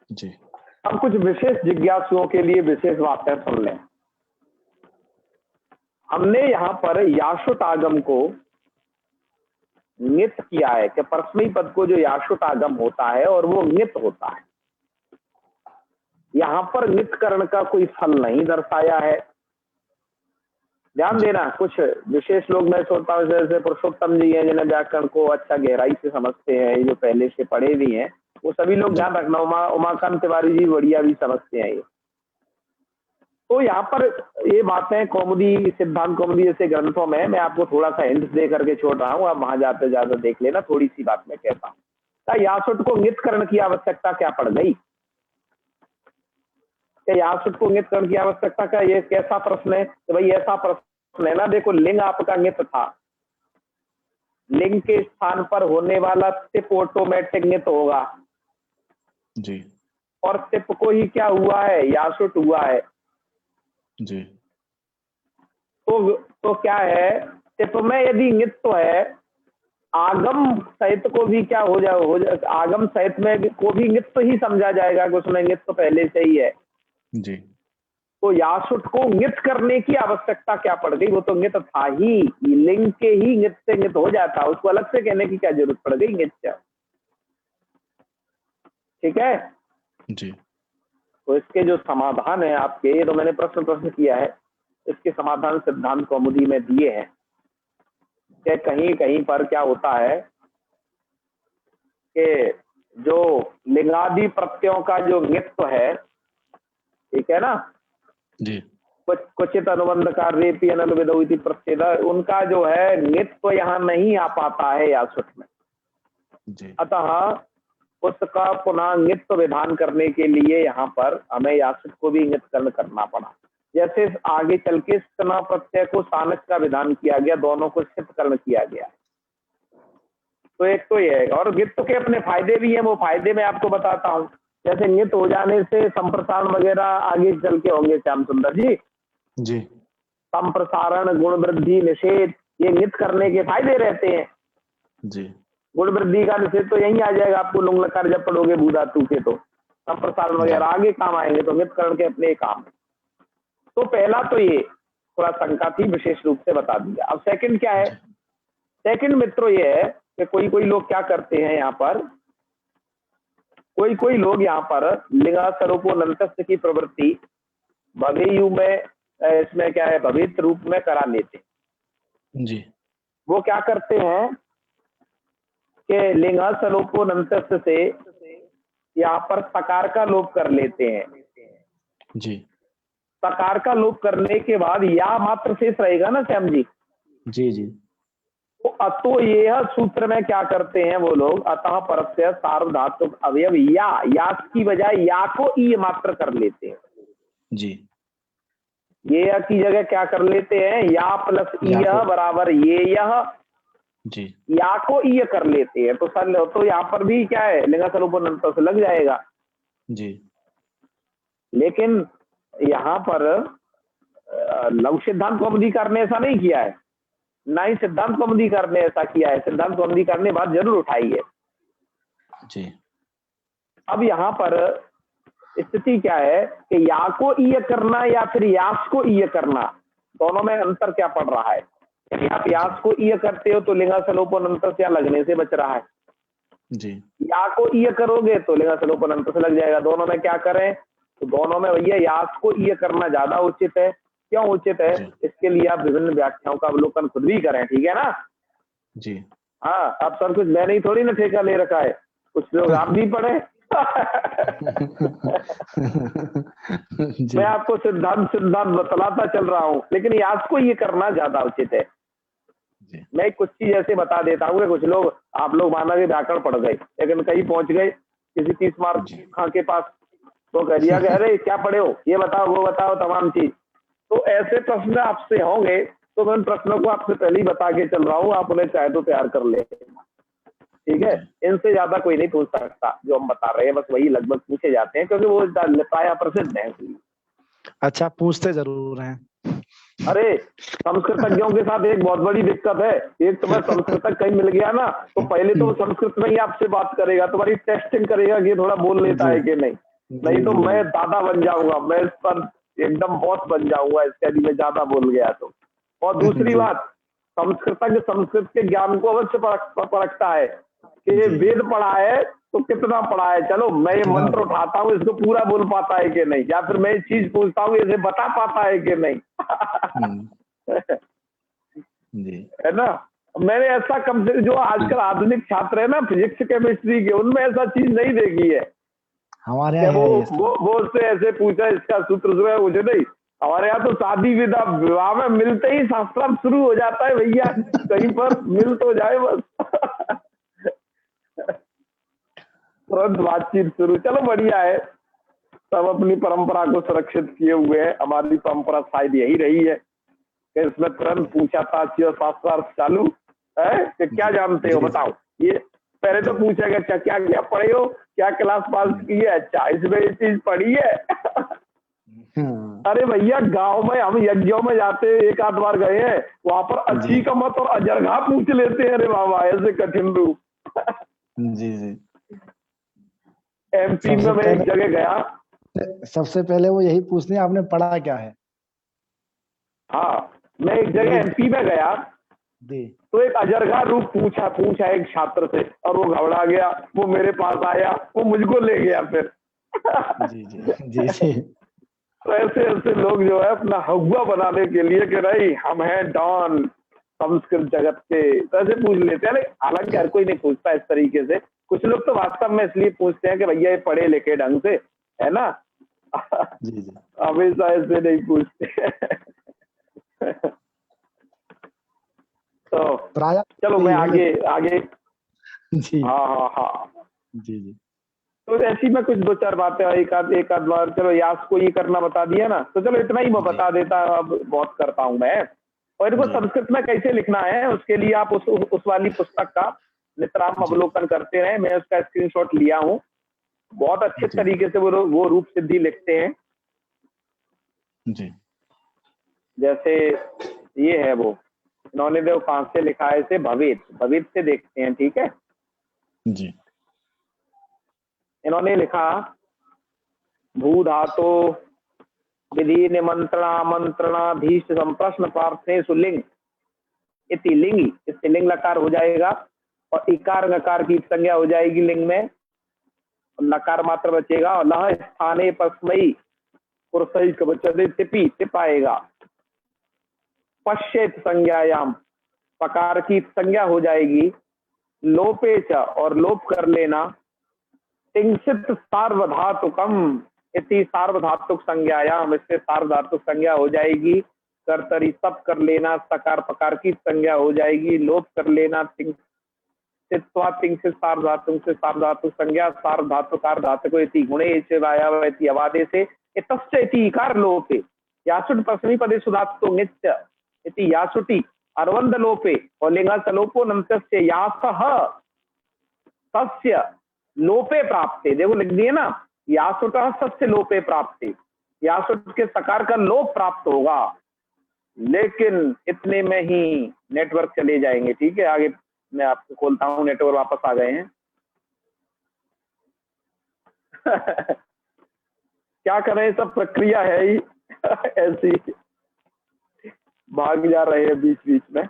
जी अब कुछ विशेष जिज्ञासुओं के लिए विशेष बातें सुन लें। हमने यहाँ पर याशुट आगम को नित किया है कि परस्मयी पद को जो याशुट आगम होता है और वो नित होता है। यहाँ पर नितकरण का कोई फल नहीं दर्शाया है। ध्यान देना, कुछ विशेष लोग मैं सोचता हूँ जैसे पुरुषोत्तम जी हैं जिन्हें व्याकरण को अच्छा गहराई से समझते हैं, जो पहले से पढ़े भी हैं, वो सभी लोग ध्यान रखना। उमाकांत तिवारी जी बढ़िया भी समझते हैं ये। तो यहाँ पर ये बातें कौमुदी, सिद्धांत कौमुदी जैसे ग्रंथों में मैं आपको थोड़ा सा हिंट दे करके छोड़ रहा हूँ, आप वहां जाते जाते देख लेना। थोड़ी सी बात मैं कहता हूँ। यासुट को नितकरण की आवश्यकता क्या पड़ गई? यासुट को नितकरण की आवश्यकता का ये कैसा प्रश्न है? तो भाई ऐसा प्रश्न है ना, देखो लिंग आपका नित था, लिंग के स्थान पर होने वाला तिप ऑटोमेटिक नित होगा जी और तिप को ही क्या हुआ है? यासुट हुआ है। जी तो क्या है, टिप में यदि नित्य है, आगम सहित को भी क्या हो जाए, आगम सहित में को भी नित्य ही समझा जाएगा कि उसमें नित्य पहले से ही है। जी तो यासुट को नित्य करने की आवश्यकता क्या पड़ गई? वो तो नित्य था ही, लिंग के ही नित्य से नित्य हो जाता, उसको अलग से कहने की क्या जरूरत पड़ गई? नित्य। ठीक है जी तो इसके जो समाधान है आपके, ये तो मैंने प्रश्न किया है, इसके समाधान सिद्धांत कौमुदी में दिए हैं कि कहीं कहीं पर क्या होता है कि जो लिंगादि प्रत्ययों का जो नित्य है, ठीक है ना, जी क्वचित अनुबंध कार्य अनल विदौ इति प्रत्यय, उनका जो है नित्य यहाँ नहीं आ पाता है यासुट में। जी अतः उसका पुनः नित्य विधान करने के लिए यहाँ पर हमें यासुट को भी नित्यकरण करना पड़ा। जैसे आगे चल के स्तना प्रत्यय को सानक का विधान किया गया, दोनों को सिद्धकरण किया गया। तो एक तो ये है, और नित्य के अपने फायदे भी हैं, वो फायदे मैं आपको बताता हूँ। जैसे नित्य हो जाने से संप्रसारण वगैरह आगे चल के होंगे श्याम सुंदर जी। जी संप्रसारण, गुण वृद्धि, निषेध, ये नित्य करने के फायदे रहते हैं। जी गुण वृद्धि का निषेध तो यही आ जाएगा आपको लुंग लकार जब पढ़ोगे भूधातु के, तो संप्रसारण वगैरह आगे काम आएंगे। तो नित्यकरण के अपने काम। तो पहला तो ये थोड़ा शंका थी, विशेष रूप से बता दिया। अब सेकंड क्या है? सेकंड मित्रों ये है कि कोई लोग क्या करते हैं यहाँ पर, कोई लोग यहाँ पर लिंगा स्वरूपोनंतस्य की प्रवृत्ति भवेयु में, इसमें क्या है, भवित रूप में करा लेते हैं। जी वो क्या करते हैं कि लिंगा स्वरूपोनंतस्य से यहाँ पर सकार का लोप कर लेते हैं। जी सकार का लोप करने के बाद या मात्र शेष रहेगा ना श्याम जी। जी जी तो अतो ये सूत्र में क्या करते हैं वो लोग, अतः परस्य सार्वधातुक अवयव या की बजाय या को ई मात्र कर लेते हैं। जी ये की जगह क्या कर लेते हैं, या प्लस ई बराबर ये यह, जी या को ई कर लेते हैं। तो यहाँ पर भी क्या है, लिंगा स्वरूपोनंत से लग जाएगा। जी लेकिन यहाँ पर लघु सिद्धांत कौमुदीकार ने ऐसा नहीं किया है, ना ही सिद्धांत कौमुदीकार ने ऐसा किया है। सिद्धांत कौमुदीकार ने बात जरूर उठाई है। जी अब यहाँ पर स्थिति क्या है कि या को ईय करना या फिर यास को ईय करना, दोनों में अंतर क्या पड़ रहा है? यदि आप यास को ईय करते हो तो लिंगा स्वरूपोनंत से लगने से बच रहा है। जी या को ईय करोगे तो लिंगा स्वरूपोनंत से लग जाएगा। दोनों में क्या करें? तो दोनों में भैया यास को ईय करना ज्यादा उचित है। क्यों उचित है? इसके लिए आप विभिन्न व्याख्याओं का अवलोकन खुद भी करें, ठीक है ना। जी हाँ, अब सर कुछ मैंने ही थोड़ी ना ठेका ले रखा है, कुछ लोग आप भी पढ़े जी मैं आपको सिद्धांत सिद्धांत बतलाता चल रहा हूँ, लेकिन यास को ये करना ज्यादा उचित है। जी मैं कुछ चीज ऐसे बता देता हूँ कि कुछ लोग, आप लोग माना कि व्याकरण पढ़ गए लेकिन कहीं पहुंच गए किसी 30 मार्क जी। खां के पास, तो कह दिया कि अरे क्या पढ़े हो, ये बताओ वो बताओ तमाम चीज। तो ऐसे प्रश्न आपसे होंगे, तो मैं उन प्रश्नों को आपसे पहले ही बता के चल रहा हूँ, आप उन्हें चाहे तो तैयार कर ले, ठीक है। इनसे ज्यादा कोई नहीं पूछ सकता जो हम बता रहे हैं, बस वही लगभग पूछे जाते हैं क्योंकि वो प्राय प्रसिद्ध है। अच्छा, पूछते जरूर हैं। अरे संस्कृतज्ञों के साथ एक बहुत बड़ी दिक्कत है, एक तुम्हें संस्कृतज्ञ कहीं मिल गया ना, तो पहले तो वो संस्कृत में ही आपसे बात करेगा, तुम्हारी टेस्टिंग करेगा कि थोड़ा बोल लेता है कि नहीं। नहीं तो मैं दादा बन जाऊंगा, मैं इस पर एकदम बॉस बन जाऊंगा इसके यदि मैं ज्यादा बोल गया तो। और दूसरी बात, संस्कृतज्ञ संस्कृत के ज्ञान को अवश्य परखता है कि ये वेद पढ़ा है तो कितना पढ़ा है, चलो मैं ये मंत्र उठाता हूँ इसको पूरा बोल पाता है कि नहीं, या फिर मैं ये चीज पूछता हूँ इसे बता पाता है कि नहीं। जी है ना। मैंने ऐसा कम से जो आजकल आधुनिक छात्र है ना फिजिक्स केमिस्ट्री के, उनमें ऐसा चीज नहीं देखी है। हमारे यहाँ है ये सब। वो उससे ऐसे पूछा इसका सूत्र जो है मुझे नहीं। हमारे यहाँ तो शादी विवाह में मिलते ही शास्त्रार्थ शुरू हो जाता है भैया, कहीं पर मिल तो जाए बस तुरंत बातचीत शुरू। चलो बढ़िया है, सब अपनी परंपरा को सुरक्षित किए हुए हैं। हमारी परंपरा शायद यही रही है कि इसमें तुरंत पूछा था शास्त्रार्थ चालू है कि क्या जानते हो बताओ। ये पहले तो पूछेगा अच्छा क्या क्या पढ़े हो, क्या क्लास पास की है, अच्छा इसमें ये चीज पढ़ी है। अरे भैया गांव में हम यज्ञों में जाते एक आध बार गए हैं, वहां पर अच्छी का मत और अजरगा पूछ लेते हैं। अरे बाबा ऐसे कठिन रूप। जी जी। एमपी में मैं एक जगह गया, सबसे पहले वो यही पूछते हैं आपने पढ़ा क्या है। हाँ मैं एक जगह एमपी में गया जी। तो एक अजरगा रूप पूछा एक छात्र से, और वो घबरा गया, वो मेरे पास आया, वो मुझको ले गया फिर। जी जी जी जी। तो ऐसे ऐसे लोग जो है अपना हवा बनाने के लिए कि नहीं हम हैं डॉन संस्कृत जगत के, तो ऐसे पूछ लेते हैं। हालांकि हर कोई नहीं पूछता इस तरीके से, कुछ लोग तो वास्तव में इसलिए पूछते हैं कि भैया ये पढ़े लिखे ढंग से है ना। जी जी। हमेशा ऐसे नहीं पूछते। तो प्राय चलो मैं आगे जी। हाँ जी जी। तो ऐसी में कुछ दो चार बातें एक आध बार, चलो यास को ये करना बता दिया ना, तो चलो इतना ही मैं बता देता, अब बहुत करता हूँ मैं। और इनको संस्कृत में कैसे लिखना है उसके लिए आप उस वाली पुस्तक का नितराम अवलोकन करते रहे, मैं उसका स्क्रीनशॉट लिया हूँ। बहुत अच्छे तरीके से वो रूप सिद्धि लिखते हैं। जी। जैसे ये है वो, इन्होंने देखो कहां से लिखा है, इसे भवेत से देखते हैं, ठीक है जी। इन्होंने लिखा भू धातो विधि निमंत्रणामंत्रणाधीश संप्रश्न प्रार्थने सुलिंग इति लिंगी, इससे लिंग लकार हो जाएगा और इकार नकार की संज्ञा हो जाएगी लिंग में, नकार मात्र बचेगा और लह स्थाने पस्मई पुरुषई कवचदे टिपी टिप आएगा। पश्चेत संज्ञायाम पकार की संज्ञा हो जाएगी, लोपे च और लोप कर लेना, तिंसित सार्वधातुकम इति सार्वधातुक संज्ञायाम, इससे सार्वधातुक संज्ञा हो जाएगी। कर्तरी सब कर लेना, सकार पकार की संज्ञा हो जाएगी, लोप कर लेना, तिंसित्वा तिंसित सार्वधातुक से सार्वधातुक संज्ञा, सार्वधातुकार धातुको इति गुणे च वायावति अवादे से इतस्य इति इकार लोपे यासुट पश्चिमी पदे सुधातु नित्य इति यासुटी अर्वंद लोपे और लिंगा सलोपो नंतस्य यासह सस्य लोपे प्राप्ते, देखो लिख दिए ना, यासुट सस्य लोपे प्राप्ते, यासुट के सकार का लोप प्राप्त होगा। लेकिन इतने में ही नेटवर्क चले जाएंगे, ठीक है आगे मैं आपको खोलता हूं, नेटवर्क वापस आ गए हैं। क्या करें, सब प्रक्रिया है ही ऐसी, भाग जा रहे हैं बीच बीच में।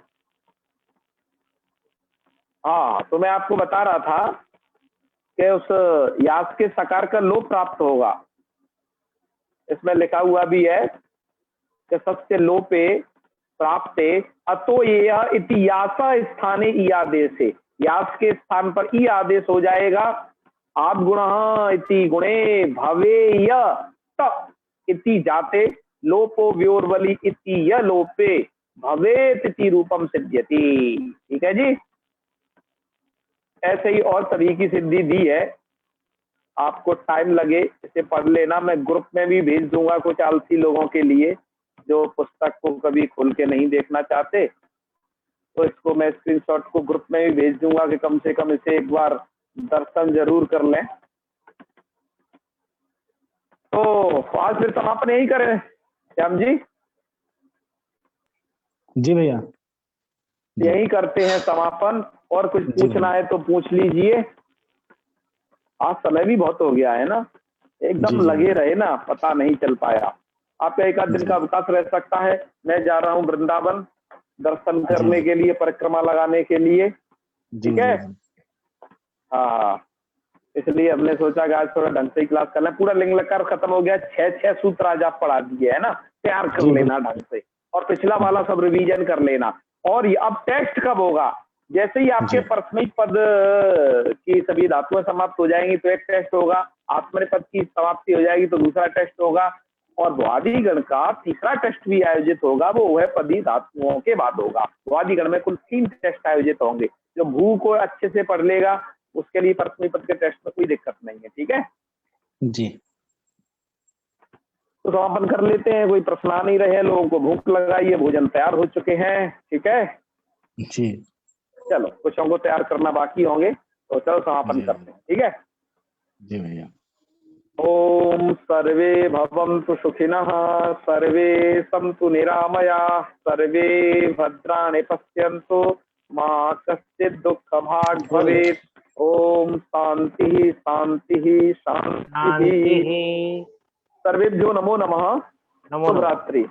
हाँ तो मैं आपको बता रहा था कि उस यास के सकार का लोप प्राप्त होगा। इसमें लिखा हुआ भी है कि सत्य लोपे प्राप्ते अतो ये इति यासा स्थाने ई आदेश है, यास के स्थान पर ई आदेश हो जाएगा आद्गुणः इति गुणे भवेय त इति जाते लोपो व्योर्वलि इति य लोपे भवेत इति रूपम सिद्ध्यति। ठीक है जी। ऐसे ही और सभी की सिद्धि दी है, आपको टाइम लगे इसे पढ़ लेना। मैं ग्रुप में भी भेज दूंगा कुछ आलसी लोगों के लिए जो पुस्तक को कभी खोल के नहीं देखना चाहते, तो इसको मैं स्क्रीनशॉट को ग्रुप में भी भेज दूंगा कि कम से कम इसे एक बार दर्शन जरूर कर लें। तो आज फिर समापन यही करें श्याम जी? जी भैया, यही करते हैं समापन। और कुछ जी पूछना है तो पूछ लीजिए। आज समय भी बहुत हो गया है ना, जी, एकदम जी। लगे रहे ना, पता नहीं चल पाया। आपका एक आध दिन का अवकाश रह सकता है। मैं जा रहा हूँ वृंदावन दर्शन करने के लिए, परिक्रमा लगाने के लिए। जी, ठीक है। जी, हाँ, इसलिए हमने सोचा कि आज थोड़ा ढंग से ही क्लास कर लें। पूरा लिंग लकार खत्म हो गया, 6 सूत्र आज आप पढ़ा दिए है ना, तैयार कर जी, लेना ढंग से, और पिछला वाला सब रिवीजन कर लेना। और ये अब टेस्ट कब होगा? जैसे ही आपके जी। परस्मैपद पद की सभी धातुएं समाप्त हो जाएंगी तो एक टेस्ट होगा, आत्मनेपद पद की समाप्ति हो जाएगी तो दूसरा टेस्ट होगा, और भुआदिगण का तीसरा टेस्ट भी आयोजित होगा, वो वह पदी धातुओं के बाद होगा। भुआदिगण में कुल 3 टेस्ट आयोजित होंगे। जो भू को अच्छे से पढ़ लेगा उसके लिए परस्मैपद पद के टेस्ट में कोई दिक्कत नहीं है। ठीक है, जी। तो समापन कर लेते हैं। कोई प्रश्न आ नहीं रहे, लोगों को भूख लगाई है, भोजन तैयार हो चुके हैं। ठीक है, जी, चलो कुछ को तैयार करना बाकी होंगे, तो चलो समापन जी। करते हैं। ठीक है, जी भैया। ओम सर्वे भवन्तु सुखिनः, सर्वे सन्तु निरामयाः, सर्वे भद्राणि पश्यन्तु, मा कश्चित् दुःखभाग् भवेत्। ओम शांति शांति शांति। सर्वेभ्यो नमो नमः। नमो नमः। शुभ रात्रि।